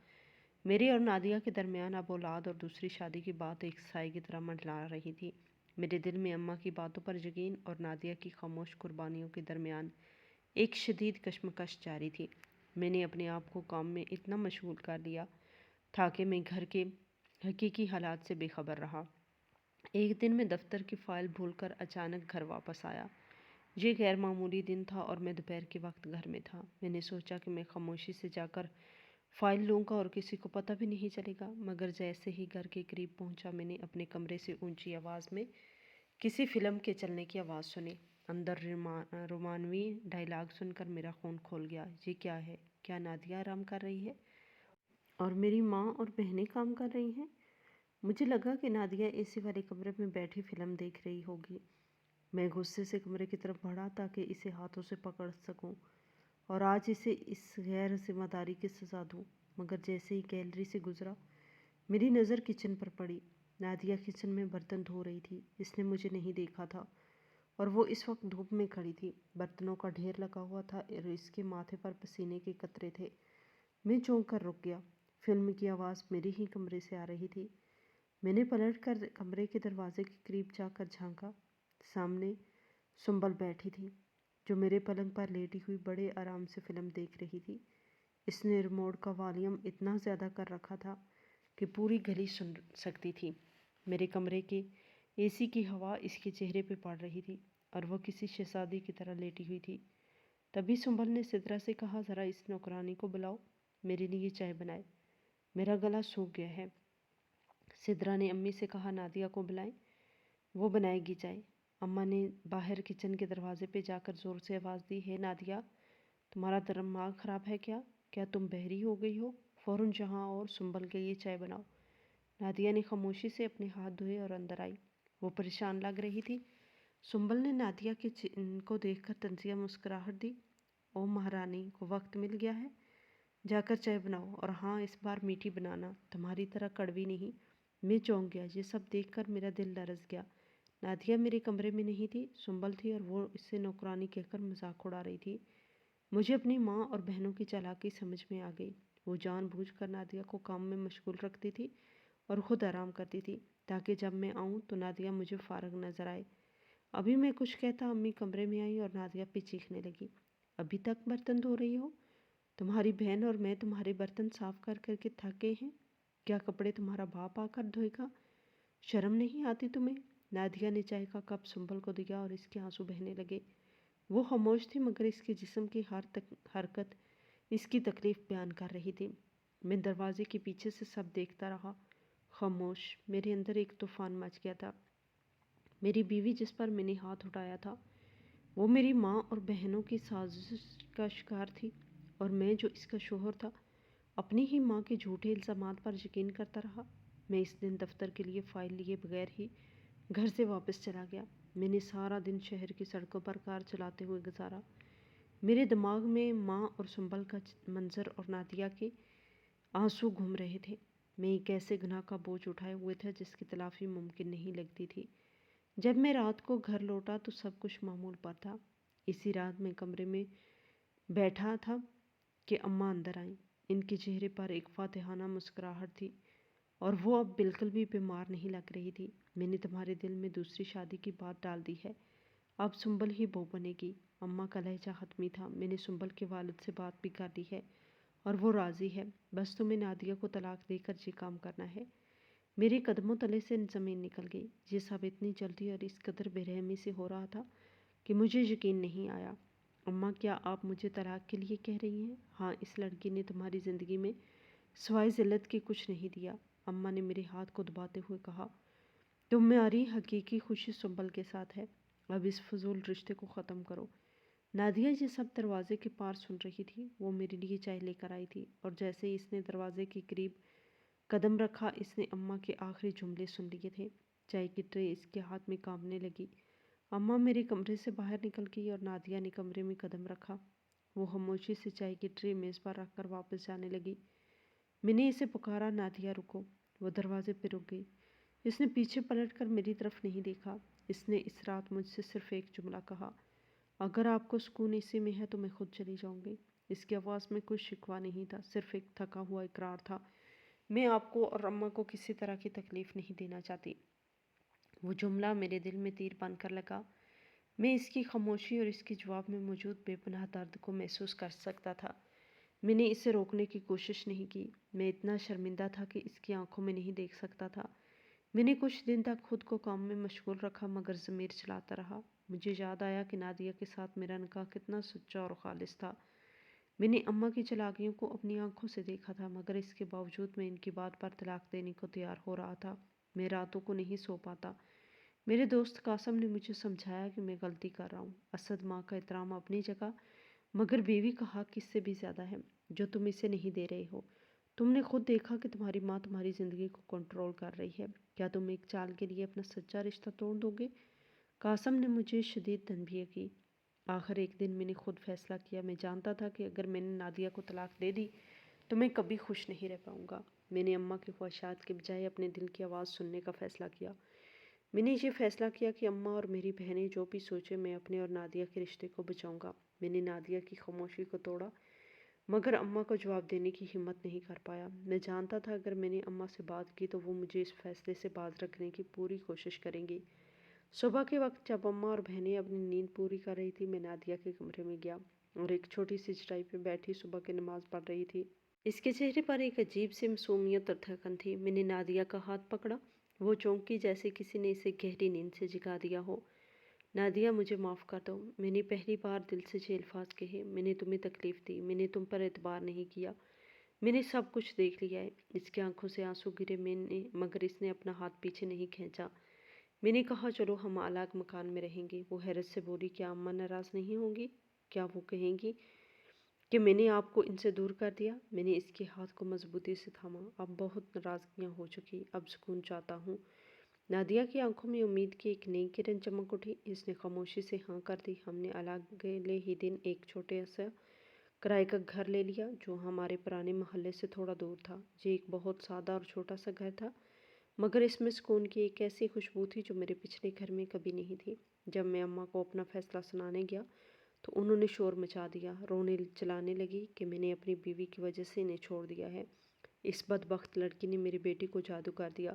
میرے اور نادیہ کے درمیان اب اولاد اور دوسری شادی کی بات ایک سائے کی طرح منڈلا رہی تھی۔ میرے دل میں اماں کی باتوں پر یقین اور نادیہ کی خاموش قربانیوں کے درمیان ایک شدید کشمکش جاری تھی۔ میں نے اپنے آپ کو کام میں اتنا مشغول کر لیا تھا کہ میں گھر کے حقیقی حالات سے بے خبر رہا۔ ایک دن میں دفتر کی فائل بھول کر اچانک گھر واپس آیا۔ یہ غیر معمولی دن تھا اور میں دوپہر کے وقت گھر میں تھا۔ میں نے سوچا کہ میں خاموشی سے جا کر فائل لوں گا اور کسی کو پتہ بھی نہیں چلے گا، مگر جیسے ہی گھر کے قریب پہنچا میں نے اپنے کمرے سے اونچی آواز میں کسی فلم کے چلنے کی آواز سنی۔ اندر رومانوی ڈائیلاگ سن کر میرا خون کھول گیا۔ یہ کیا ہے؟ کیا نادیہ آرام کر رہی ہے اور میری ماں اور بہنیں کام کر رہی ہیں؟ مجھے لگا کہ نادیہ اے سی والے کمرے میں بیٹھی فلم دیکھ رہی ہوگی۔ میں غصے سے کمرے کی طرف بڑھا تاکہ اسے ہاتھوں سے پکڑ سکوں اور آج اسے اس غیر ذمہ داری کی سزا دوں، مگر جیسے ہی گیلری سے گزرا میری نظر کچن پر پڑی۔ نادیہ کچن میں برتن دھو رہی تھی۔ اس نے مجھے نہیں دیکھا تھا اور وہ اس وقت دھوپ میں کھڑی تھی۔ برتنوں کا ڈھیر لگا ہوا تھا اور اس کے ماتھے پر پسینے کے قطرے تھے۔ میں چونک کر رک گیا۔ فلم کی آواز میرے ہی کمرے سے آ رہی تھی۔ میں نے پلٹ کر کمرے کے دروازے کے قریب جا کر جھانکا۔ سامنے سنبل بیٹھی تھی، جو میرے پلنگ پر لیٹی ہوئی بڑے آرام سے فلم دیکھ رہی تھی۔ اس نے ریموٹ کا والیوم اتنا زیادہ کر رکھا تھا کہ پوری گلی سن سکتی تھی۔ میرے کمرے کے اے سی کی ہوا اس کے چہرے پہ پڑ رہی تھی اور وہ کسی شہزادی کی طرح لیٹی ہوئی تھی۔ تبھی سنبل نے سدرا سے کہا، ذرا اس نوکرانی کو بلاؤ، میرے لیے چائے بنائے، میرا گلا سوکھ گیا ہے۔ سدرا نے امی سے کہا، نادیہ کو بلائیں، وہ بنائے گی چائے۔ اماں نے باہر کچن کے دروازے پہ جا کر زور سے آواز دی، ہے نادیہ، تمہارا دماغ خراب ہے کیا؟ کیا تم بہری ہو گئی ہو؟ فوراً جہاں اور سنبل کے لیے چائے بناؤ۔ نادیہ نے خاموشی سے اپنے ہاتھ دھوئے اور اندر آئی۔ وہ پریشان لگ رہی تھی۔ سنبل نے نادیہ کے کو دیکھ کر طنزیہ مسکراہٹ دی۔ او مہارانی کو وقت مل گیا ہے، جا کر چائے بناؤ، اور ہاں اس بار میٹھی بنانا، تمہاری طرح کڑوی نہیں۔ میں چونک گیا۔ یہ سب دیکھ کر میرا دل لرز گیا۔ نادیہ میرے کمرے میں نہیں تھی، سنبل تھی اور وہ اس سے نوکرانی کہہ کر مذاق اڑا رہی تھی۔ مجھے اپنی ماں اور بہنوں کی چالاکی سمجھ میں آ گئی۔ وہ جان بوجھ کر نادیہ کو کام میں مشغول رکھتی تھی اور خود آرام کرتی تھی، تاکہ جب میں آؤں تو نادیہ مجھے فارغ نظر آئے۔ ابھی میں کچھ کہتا امی کمرے میں آئی اور نادیہ پہ چیخنے لگی، ابھی تک برتن دھو رہی ہو؟ تمہاری بہن اور میں تمہارے برتن صاف کر کر کے تھک گئے ہیں، کیا کپڑے تمہارا باپ آ کر دھوئے گا؟ شرم نہیں آتی تمہیں؟ نادیہ نے چائے کا کپ سنبل کو دیا اور اس کے آنسو بہنے لگے۔ وہ خاموش تھی، مگر اس کے جسم کی ہر حرکت اس کی تکلیف بیان کر رہی تھی۔ میں دروازے کے پیچھے سے سب دیکھتا رہا، خاموش۔ میرے اندر ایک طوفان مچ گیا تھا۔ میری بیوی جس پر میں نے ہاتھ اٹھایا تھا وہ میری ماں اور بہنوں کی سازش کا شکار تھی، اور میں جو اس کا شوہر تھا اپنی ہی ماں کے جھوٹے الزامات پر یقین کرتا رہا۔ میں اس دن دفتر کے لیے فائل لیے بغیر ہی گھر سے واپس چلا گیا۔ میں نے سارا دن شہر کی سڑکوں پر کار چلاتے ہوئے گزارا۔ میرے دماغ میں ماں اور سنبل کا منظر اور نادیہ کے آنسو گھوم رہے تھے۔ میں ایک ایسے گناہ کا بوجھ اٹھائے ہوئے تھا جس کی تلافی ممکن نہیں لگتی تھی۔ جب میں رات کو گھر لوٹا تو سب کچھ معمول پر تھا۔ اسی رات میں کمرے میں بیٹھا تھا کہ اماں اندر آئیں۔ ان کے چہرے پر ایک فاتحانہ مسکراہٹ تھی اور وہ اب بالکل بھی بیمار نہیں لگ رہی تھی۔ میں نے تمہارے دل میں دوسری شادی کی بات ڈال دی ہے، اب سنبل ہی بہو بنے گی۔ اماں کا لہجہ حتمی تھا۔ میں نے سنبل کے والد سے بات بھی کر لی ہے اور وہ راضی ہے، بس تمہیں نادیہ کو طلاق دے کر یہ کام کرنا ہے۔ میرے قدموں تلے سے زمین نکل گئی۔ یہ سب اتنی جلدی اور اس قدر بے رحمی سے ہو رہا تھا کہ مجھے یقین نہیں آیا۔ اماں، کیا آپ مجھے طلاق کے لیے کہہ رہی ہیں؟ ہاں، اس لڑکی نے تمہاری زندگی میں سوائے ذلت کے کچھ نہیں دیا، اماں نے میرے ہاتھ کو دباتے ہوئے کہا۔ تمہاری حقیقی خوشی سنبل کے ساتھ ہے، اب اس فضول رشتے کو ختم کرو۔ نادیہ یہ سب دروازے کے پار سن رہی تھی۔ وہ میرے لیے چائے لے کر آئی تھی اور جیسے ہی اس نے دروازے کے قریب قدم رکھا اس نے اماں کے آخری جملے سن لیے تھے۔ چائے کی ٹرے اس کے ہاتھ میں کانپنے لگی۔ اماں میرے کمرے سے باہر نکل گئی اور نادیہ نے کمرے میں قدم رکھا۔ وہ خاموشی سے چائے کی ٹرے میز پر رکھ کر واپس جانے لگی۔ میں نے اسے پکارا، نادیہ رکو۔ وہ دروازے پہ رک گئی۔ اس نے پیچھے پلٹ کر میری طرف نہیں دیکھا۔ اس نے اس رات مجھ سے صرف ایک جملہ کہا، اگر آپ کو سکون اسی میں ہے تو میں خود چلی جاؤں گی۔ اس کی آواز میں کوئی شکوہ نہیں تھا، صرف ایک تھکا ہوا اقرار تھا۔ میں آپ کو اور اماں کو کسی طرح کی تکلیف نہیں دینا چاہتی۔ وہ جملہ میرے دل میں تیر بن کر لگا۔ میں اس کی خاموشی اور اس کے جواب میں موجود بے پناہ درد کو محسوس کر سکتا تھا۔ میں نے اسے روکنے کی کوشش نہیں کی۔ میں اتنا شرمندہ تھا کہ اس کی آنکھوں میں نہیں دیکھ سکتا تھا۔ میں نے کچھ دن تک خود کو کام میں مشغول رکھا مگر ضمیر چلاتا رہا۔ مجھے یاد آیا کہ نادیہ کے ساتھ میرا نکاح کتنا سچا اور خالص تھا۔ میں نے اماں کی چالاکیوں کو اپنی آنکھوں سے دیکھا تھا مگر اس کے باوجود میں ان کی بات پر طلاق دینے کو تیار ہو رہا تھا۔ میں راتوں کو نہیں سو پاتا۔ میرے دوست قاسم نے مجھے سمجھایا کہ میں غلطی کر رہا ہوں۔ اسد ماں کا احترام اپنی جگہ مگر بیوی کا حق اس سے بھی زیادہ ہے جو تم اسے نہیں دے رہے ہو۔ تم نے خود دیکھا کہ تمہاری ماں تمہاری زندگی کو کنٹرول کر رہی ہے۔ کیا تم ایک چال کے لیے اپنا سچا رشتہ توڑ دو گے؟ قاسم نے مجھے شدید تنبیہ کی۔ آخر ایک دن میں نے خود فیصلہ کیا۔ میں جانتا تھا کہ اگر میں نے نادیہ کو طلاق دے دی تو میں کبھی خوش نہیں رہ پاؤں گا۔ میں نے اماں کی خواہشات کے بجائے اپنے دل کی آواز سننے کا فیصلہ کیا۔ میں نے یہ فیصلہ کیا کہ اماں اور میری بہنیں جو بھی سوچے میں اپنے اور نادیہ کے رشتے کو بچاؤں گا۔ میں نے نادیہ کی خاموشی کو توڑا مگر اماں کو جواب دینے کی ہمت نہیں کر پایا۔ میں جانتا تھا اگر میں نے اماں سے بات کی تو وہ مجھے اس فیصلے سے باز رکھنے کی پوری کوشش کریں گی۔ صبح کے وقت جب اماں اور بہنیں اپنی نیند پوری کر رہی تھی میں نادیہ کے کمرے میں گیا اور ایک چھوٹی سی چٹائی پہ بیٹھی صبح کی نماز پڑھ رہی تھی۔ اس کے چہرے پر ایک عجیب سی معصومیت اور تھکن تھی۔ میں نے نادیہ کا ہاتھ پکڑا۔ وہ چونکی جیسے کسی نے اسے گہری نیند سے جگا دیا ہو۔ نادیہ مجھے معاف کر دو۔ میں نے پہلی بار دل سے یہ الفاظ کہے۔ میں نے تمہیں تکلیف دی۔ میں نے تم پر اعتبار نہیں کیا۔ میں نے سب کچھ دیکھ لیا ہے۔ اس کی آنکھوں سے آنسو گرے مگر اس نے اپنا ہاتھ پیچھے نہیں کھینچا۔ میں نے کہا چلو ہم الگ مکان میں رہیں گے۔ وہ حیرت سے بولی، کیا اماں ناراض نہیں ہوں گی؟ کیا وہ کہیں گی کہ میں نے آپ کو ان سے دور کر دیا؟ میں نے اس کے ہاتھ کو مضبوطی سے تھاما۔ اب بہت ناراضگیاں ہو چکی، اب سکون چاہتا ہوں۔ نادیہ کی آنکھوں میں امید کی ایک نئی کرن چمک اٹھی۔ اس نے خاموشی سے ہاں کر دی۔ ہم نے اگلے ہی دن ایک چھوٹے سا کرائے کا گھر لے لیا جو ہمارے پرانے محلے سے تھوڑا دور تھا۔ یہ ایک بہت سادہ اور چھوٹا سا گھر تھا مگر اس میں سکون کی ایک ایسی خوشبو تھی جو میرے پچھلے گھر میں کبھی نہیں تھی۔ جب میں اماں کو اپنا فیصلہ سنانے گیا تو انہوں نے شور مچا دیا، رونے چلانے لگی کہ میں نے اپنی بیوی کی وجہ سے انہیں چھوڑ دیا ہے۔ اس بدبخت لڑکی نے میری بیٹی کو جادو کر دیا۔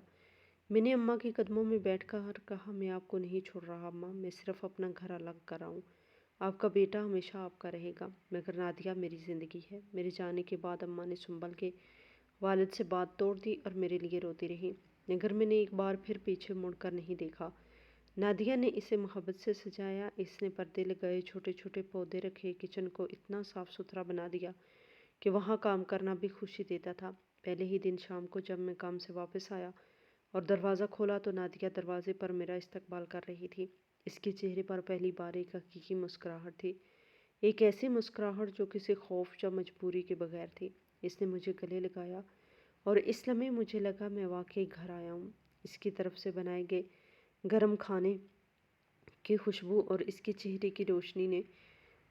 میں نے اماں کے قدموں میں بیٹھ کر کہا، میں آپ کو نہیں چھوڑ رہا اماں، میں صرف اپنا گھر الگ کر رہا ہوں۔ آپ کا بیٹا ہمیشہ آپ کا رہے گا مگر نادیہ میری زندگی ہے۔ میرے جانے کے بعد اماں نے سنبھل کے والد سے بات توڑ دی اور میرے لیے روتی رہی مگر میں نے ایک بار پھر پیچھے مڑ کر نہیں دیکھا۔ نادیہ نے اسے محبت سے سجایا۔ اس نے پردے لگائے، چھوٹے چھوٹے پودے رکھے، کچن کو اتنا صاف ستھرا بنا دیا کہ وہاں کام کرنا بھی خوشی دیتا تھا۔ پہلے ہی دن شام کو جب میں کام سے واپس آیا اور دروازہ کھولا تو نادیہ دروازے پر میرا استقبال کر رہی تھی۔ اس کے چہرے پر پہلی بار ایک حقیقی مسکراہٹ تھی، ایک ایسی مسکراہٹ جو کسی خوف یا مجبوری کے بغیر تھی۔ اس نے مجھے گلے لگایا اور اس لمحے مجھے لگا میں واقعی گھر آیا ہوں۔ اس کی طرف سے بنائے گئے گرم کھانے کی خوشبو اور اس کے چہرے کی روشنی نے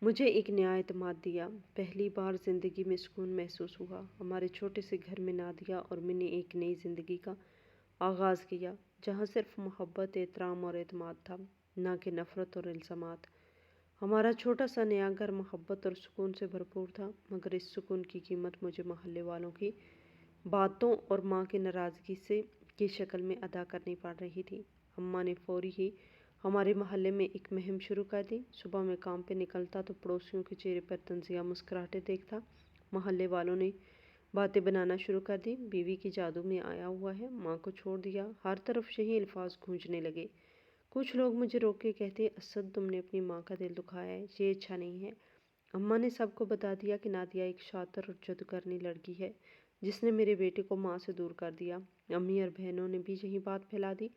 مجھے ایک نیا اعتماد دیا۔ پہلی بار زندگی میں سکون محسوس ہوا۔ ہمارے چھوٹے سے گھر میں نادیہ اور میں نے ایک نئی زندگی کا آغاز کیا جہاں صرف محبت، احترام اور اعتماد تھا، نہ کہ نفرت اور الزامات۔ ہمارا چھوٹا سا نیا گھر محبت اور سکون سے بھرپور تھا مگر اس سکون کی قیمت مجھے محلے والوں کی باتوں اور ماں کی ناراضگی کی شکل میں ادا کرنی پڑ رہی تھی۔ اماں نے فوری ہی ہمارے محلے میں ایک مہم شروع کر دی۔ صبح میں کام پہ نکلتا تو پڑوسیوں کے چہرے پر طنزیہ مسکراہٹیں دیکھتا۔ محلے والوں نے باتیں بنانا شروع کر دی، بیوی کی جادو میں آیا ہوا ہے، ماں کو چھوڑ دیا، ہر طرف یہی الفاظ گونجنے لگے۔ کچھ لوگ مجھے روک کے کہتے، اسد تم نے اپنی ماں کا دل دکھایا ہے، یہ اچھا نہیں ہے۔ اماں نے سب کو بتا دیا کہ نادیہ ایک شاطر اور جادوگرنی لڑکی ہے جس نے میرے بیٹے کو ماں سے دور کر دیا۔ امی اور بہنوں نے بھی یہی بات پھیلا دی۔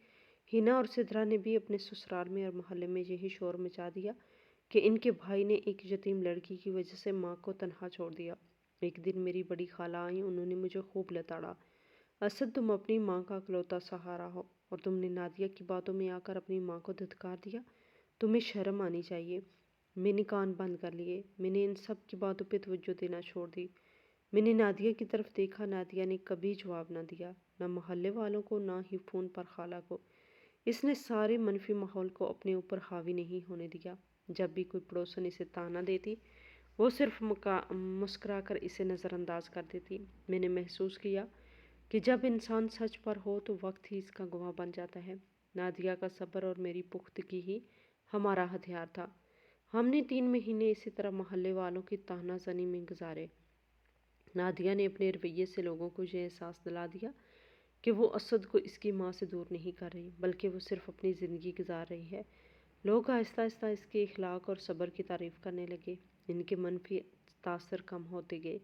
ہینا اور سدرا نے بھی اپنے سسرال میں اور محلے میں یہی شور مچا دیا کہ ان کے بھائی نے ایک یتیم لڑکی کی وجہ سے ماں کو تنہا چھوڑ دیا۔ ایک دن میری بڑی خالہ آئیں، انہوں نے مجھے خوب لتاڑا۔ اسد، تم اپنی ماں کا اکلوتا سہارا ہو اور تم نے نادیہ کی باتوں میں آ کر اپنی ماں کو دھتکار دیا۔ تمہیں شرم آنی چاہیے۔ میں نے کان بند کر لیے۔ میں نے ان سب کی باتوں پہ توجہ دینا چھوڑ دی۔ میں نے نادیہ کی طرف دیکھا۔ نادیہ نے کبھی جواب نہ دیا، نہ محلے والوں کو، نہ ہی فون پر خالہ کو۔ اس نے سارے منفی ماحول کو اپنے اوپر حاوی نہیں ہونے دیا۔ جب بھی کوئی پڑوسن اسے طعنہ دیتی، وہ صرف مسکرا کر اسے نظر انداز کر دیتی۔ میں نے محسوس کیا کہ جب انسان سچ پر ہو تو وقت ہی اس کا گواہ بن جاتا ہے۔ نادیہ کا صبر اور میری پختگی ہی ہمارا ہتھیار تھا۔ ہم نے 3 مہینے اسی طرح محلے والوں کی طعنہ زنی میں گزارے۔ نادیہ نے اپنے رویے سے لوگوں کو یہ احساس دلا دیا کہ وہ اسد کو اس کی ماں سے دور نہیں کر رہی، بلکہ وہ صرف اپنی زندگی گزار رہی ہے۔ لوگ آہستہ آہستہ اس کے اخلاق اور صبر کی تعریف کرنے لگے۔ ان کے منفی تاثر کم ہوتے گئے،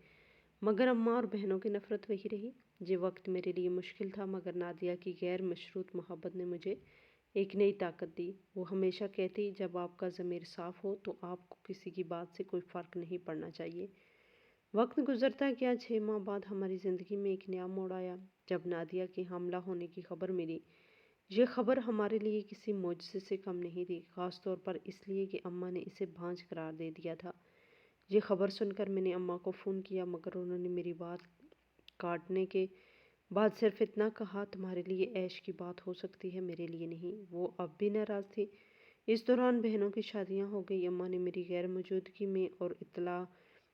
مگر اماں اور بہنوں کی نفرت وہی رہی۔ یہ وقت میرے لیے مشکل تھا، مگر نادیہ کی غیر مشروط محبت نے مجھے ایک نئی طاقت دی۔ وہ ہمیشہ کہتی، جب آپ کا ضمیر صاف ہو تو آپ کو کسی کی بات سے کوئی فرق نہیں پڑنا چاہیے۔ وقت گزرتا گیا۔ 6 ماہ بعد ہماری زندگی میں ایک نیا موڑ آیا، جب نادیہ کے حاملہ ہونے کی خبر ملی۔ یہ خبر ہمارے لیے کسی معجزے سے کم نہیں تھی، خاص طور پر اس لیے کہ اماں نے اسے بھانج قرار دے دیا تھا۔ یہ خبر سن کر میں نے اماں کو فون کیا، مگر انہوں نے میری بات کاٹنے کے بعد صرف اتنا کہا، تمہارے لیے عیش کی بات ہو سکتی ہے، میرے لیے نہیں۔ وہ اب بھی ناراض تھی۔ اس دوران بہنوں کی شادیاں ہو گئی۔ اماں نے میری غیر موجودگی میں اور اطلاع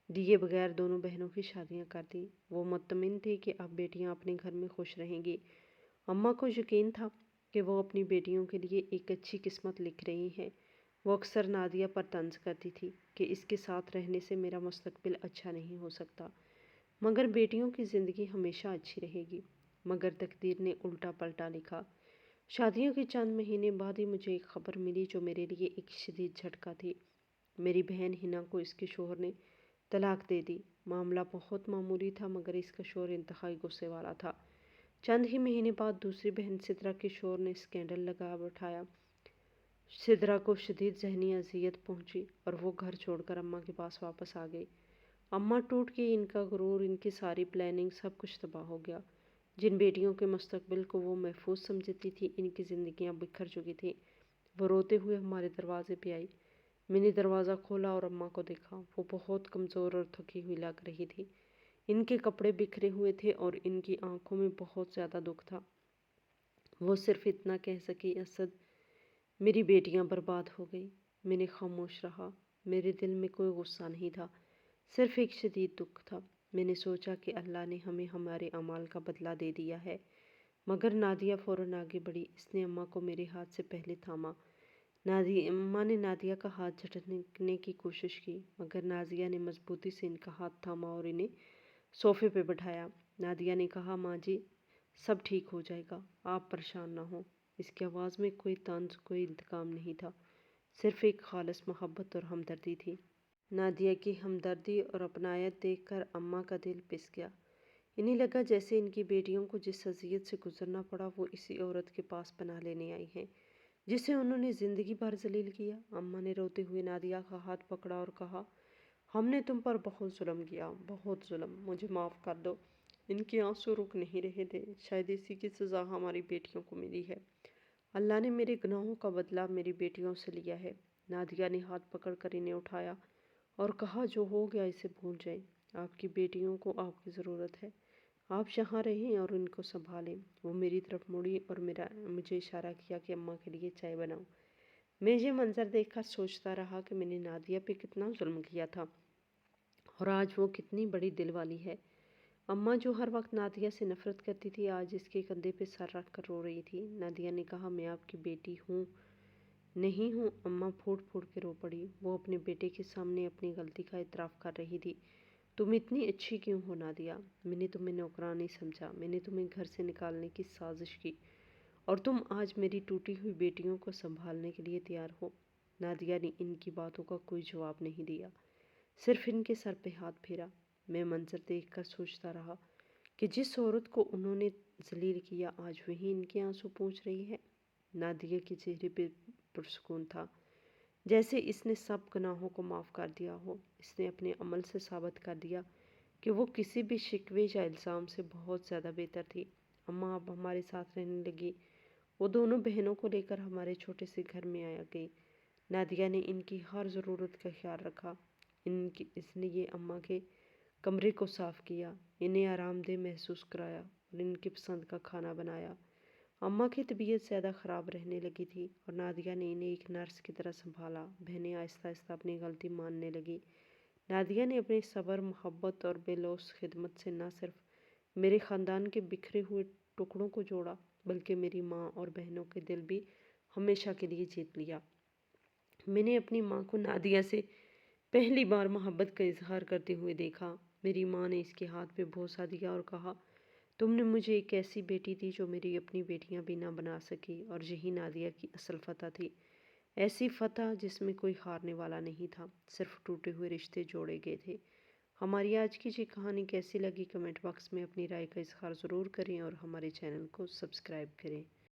دیے بغیر دونوں بہنوں کی شادیاں کر دیں۔ وہ مطمئن تھی کہ اب بیٹیاں اپنے گھر میں خوش رہیں گی۔ اماں کو یقین تھا کہ وہ اپنی بیٹیوں کے لیے ایک اچھی قسمت لکھ رہی ہیں۔ وہ اکثر نادیہ پر طنز کرتی تھی کہ اس کے ساتھ رہنے سے میرا مستقبل اچھا نہیں ہو سکتا، مگر بیٹیوں کی زندگی ہمیشہ اچھی رہے گی۔ مگر تقدیر نے الٹا پلٹا لکھا۔ شادیوں کے چند مہینے بعد ہی مجھے ایک خبر ملی جو میرے لیے ایک شدید جھٹکا تھی۔ میری بہن ہنا کو اس کے شوہر نے طلاق دے دی۔ معاملہ بہت معمولی تھا، مگر اس کا شوہر انتہائی غصے والا تھا۔ چند ہی مہینے بعد دوسری بہن سدرا کے شوہر نے اسکینڈل لگا بٹھایا۔ سدرا کو شدید ذہنی اذیت پہنچی اور وہ گھر چھوڑ کر اماں کے پاس واپس آ گئی۔ اماں ٹوٹ گئی۔ ان کا غرور، ان کی ساری پلاننگ، سب کچھ تباہ ہو گیا۔ جن بیٹیوں کے مستقبل کو وہ محفوظ سمجھتی تھی، ان کی زندگیاں بکھر چکی تھیں۔ وہ روتے ہوئے ہمارے دروازے پہ آئی۔ میں نے دروازہ کھولا اور اماں کو دیکھا۔ وہ بہت کمزور اور تھکی ہوئی لگ رہی تھی۔ ان کے کپڑے بکھرے ہوئے تھے اور ان کی آنکھوں میں بہت زیادہ دکھ تھا۔ وہ صرف اتنا کہہ سکی، اسد، میری بیٹیاں برباد ہو گئی۔ میں نے خاموش رہا۔ میرے دل میں کوئی غصہ نہیں تھا، صرف ایک شدید دکھ تھا۔ میں نے سوچا کہ اللہ نے ہمیں ہمارے اعمال کا بدلہ دے دیا ہے۔ مگر نادیہ فوراً آگے بڑھی۔ اس نے اماں کو میرے ہاتھ سے پہلے تھاما۔ اماں نے نادیہ کا ہاتھ جھٹکنے کی کوشش کی، مگر نادیہ نے مضبوطی سے ان کا ہاتھ تھاما اور انہیں صوفے پہ بٹھایا۔ نادیہ نے کہا، ماں جی، سب ٹھیک ہو جائے گا، آپ پریشان نہ ہوں۔ اس کی آواز میں کوئی طنز، کوئی انتقام نہیں تھا، صرف ایک خالص محبت اور ہمدردی تھی۔ نادیہ کی ہمدردی اور اپنائیت دیکھ کر اماں کا دل پس گیا۔ انہیں لگا جیسے ان کی بیٹیوں کو جس اذیت سے گزرنا پڑا، وہ اسی عورت کے پاس پناہ لینے آئی ہیں جسے انہوں نے زندگی بھر ذلیل کیا۔ اماں نے روتے ہوئے نادیہ کا ہاتھ پکڑا اور کہا، ہم نے تم پر بہت ظلم کیا، بہت ظلم، مجھے معاف کر دو۔ ان کے آنسو رک نہیں رہے تھے۔ شاید اسی کی سزا ہماری بیٹیوں کو ملی ہے۔ اللہ نے میرے گناہوں کا بدلہ میری بیٹیوں سے لیا ہے۔ نادیہ نے ہاتھ پکڑ کر انہیں اٹھایا اور کہا، جو ہو گیا اسے بھول جائیں۔ آپ کی بیٹیوں کو آپ کی ضرورت ہے۔ آپ یہاں رہیں اور ان کو سنبھالیں۔ وہ میری طرف مڑی اور مجھے اشارہ کیا کہ اماں کے لیے چائے بناؤ۔ میں یہ منظر دیکھ کر سوچتا رہا کہ میں نے نادیہ پہ کتنا ظلم کیا تھا اور آج وہ کتنی بڑی دل والی ہے۔ اماں جو ہر وقت نادیہ سے نفرت کرتی تھی، آج اس کے کندھے پہ سر رکھ کر رو رہی تھی۔ نادیہ نے کہا، میں آپ کی بیٹی ہوں نہیں ہوں؟ اماں پھوٹ پھوٹ کے رو پڑی۔ وہ اپنے بیٹے کے سامنے اپنی غلطی کا اعتراف کر رہی تھی۔ تم اتنی اچھی کیوں ہو نادیہ؟ میں نے تمہیں نوکران نہیں سمجھا، میں نے تمہیں گھر سے نکالنے کی سازش کی، اور تم آج میری ٹوٹی ہوئی بیٹیوں کو سنبھالنے کے لیے تیار ہو۔ نادیہ نے ان کی باتوں کا کوئی جواب نہیں دیا، صرف ان کے سر پہ ہاتھ پھیرا۔ میں منظر دیکھ کر سوچتا رہا کہ جس عورت کو انہوں نے ذلیل کیا، آج وہی ان کے آنسو پوچھ رہی ہے۔ نادیہ کے چہرے پہ پرسکون تھا، جیسے اس نے سب گناہوں کو معاف کر دیا ہو۔ اس نے اپنے عمل سے ثابت کر دیا کہ وہ کسی بھی شکوے یا الزام سے بہت زیادہ بہتر تھی۔ اماں اب ہمارے ساتھ رہنے لگی۔ وہ دونوں بہنوں کو لے کر ہمارے چھوٹے سے گھر میں آیا گئی۔ نادیہ نے ان کی ہر ضرورت کا خیال رکھا۔ اس نے یہ اماں کے کمرے کو صاف کیا، انہیں آرام دہ محسوس کرایا اور ان کی پسند کا کھانا بنایا۔ اماں کی طبیعت زیادہ خراب رہنے لگی تھی اور نادیہ نے انہیں ایک نرس کی طرح سنبھالا۔ بہنیں آہستہ آہستہ اپنی غلطی ماننے لگی۔ نادیہ نے اپنی صبر، محبت اور بے لوث خدمت سے نہ صرف میرے خاندان کے بکھرے ہوئے ٹکڑوں کو جوڑا، بلکہ میری ماں اور بہنوں کے دل بھی ہمیشہ کے لیے جیت لیا۔ میں نے اپنی ماں کو نادیہ سے پہلی بار محبت کا اظہار کرتے ہوئے دیکھا۔ میری ماں نے اس کے ہاتھ پہ بوسہ دیا اور کہا، تم نے مجھے ایک ایسی بیٹی دی جو میری اپنی بیٹیاں بھی نہ بنا سکی، اور یہی نادیہ کی اصل فتح تھی۔ ایسی فتح جس میں کوئی ہارنے والا نہیں تھا، صرف ٹوٹے ہوئے رشتے جوڑے گئے تھے۔ ہماری آج کی یہ کہانی کیسی لگی کمنٹ باکس میں اپنی رائے کا اظہار ضرور کریں اور ہمارے چینل کو سبسکرائب کریں۔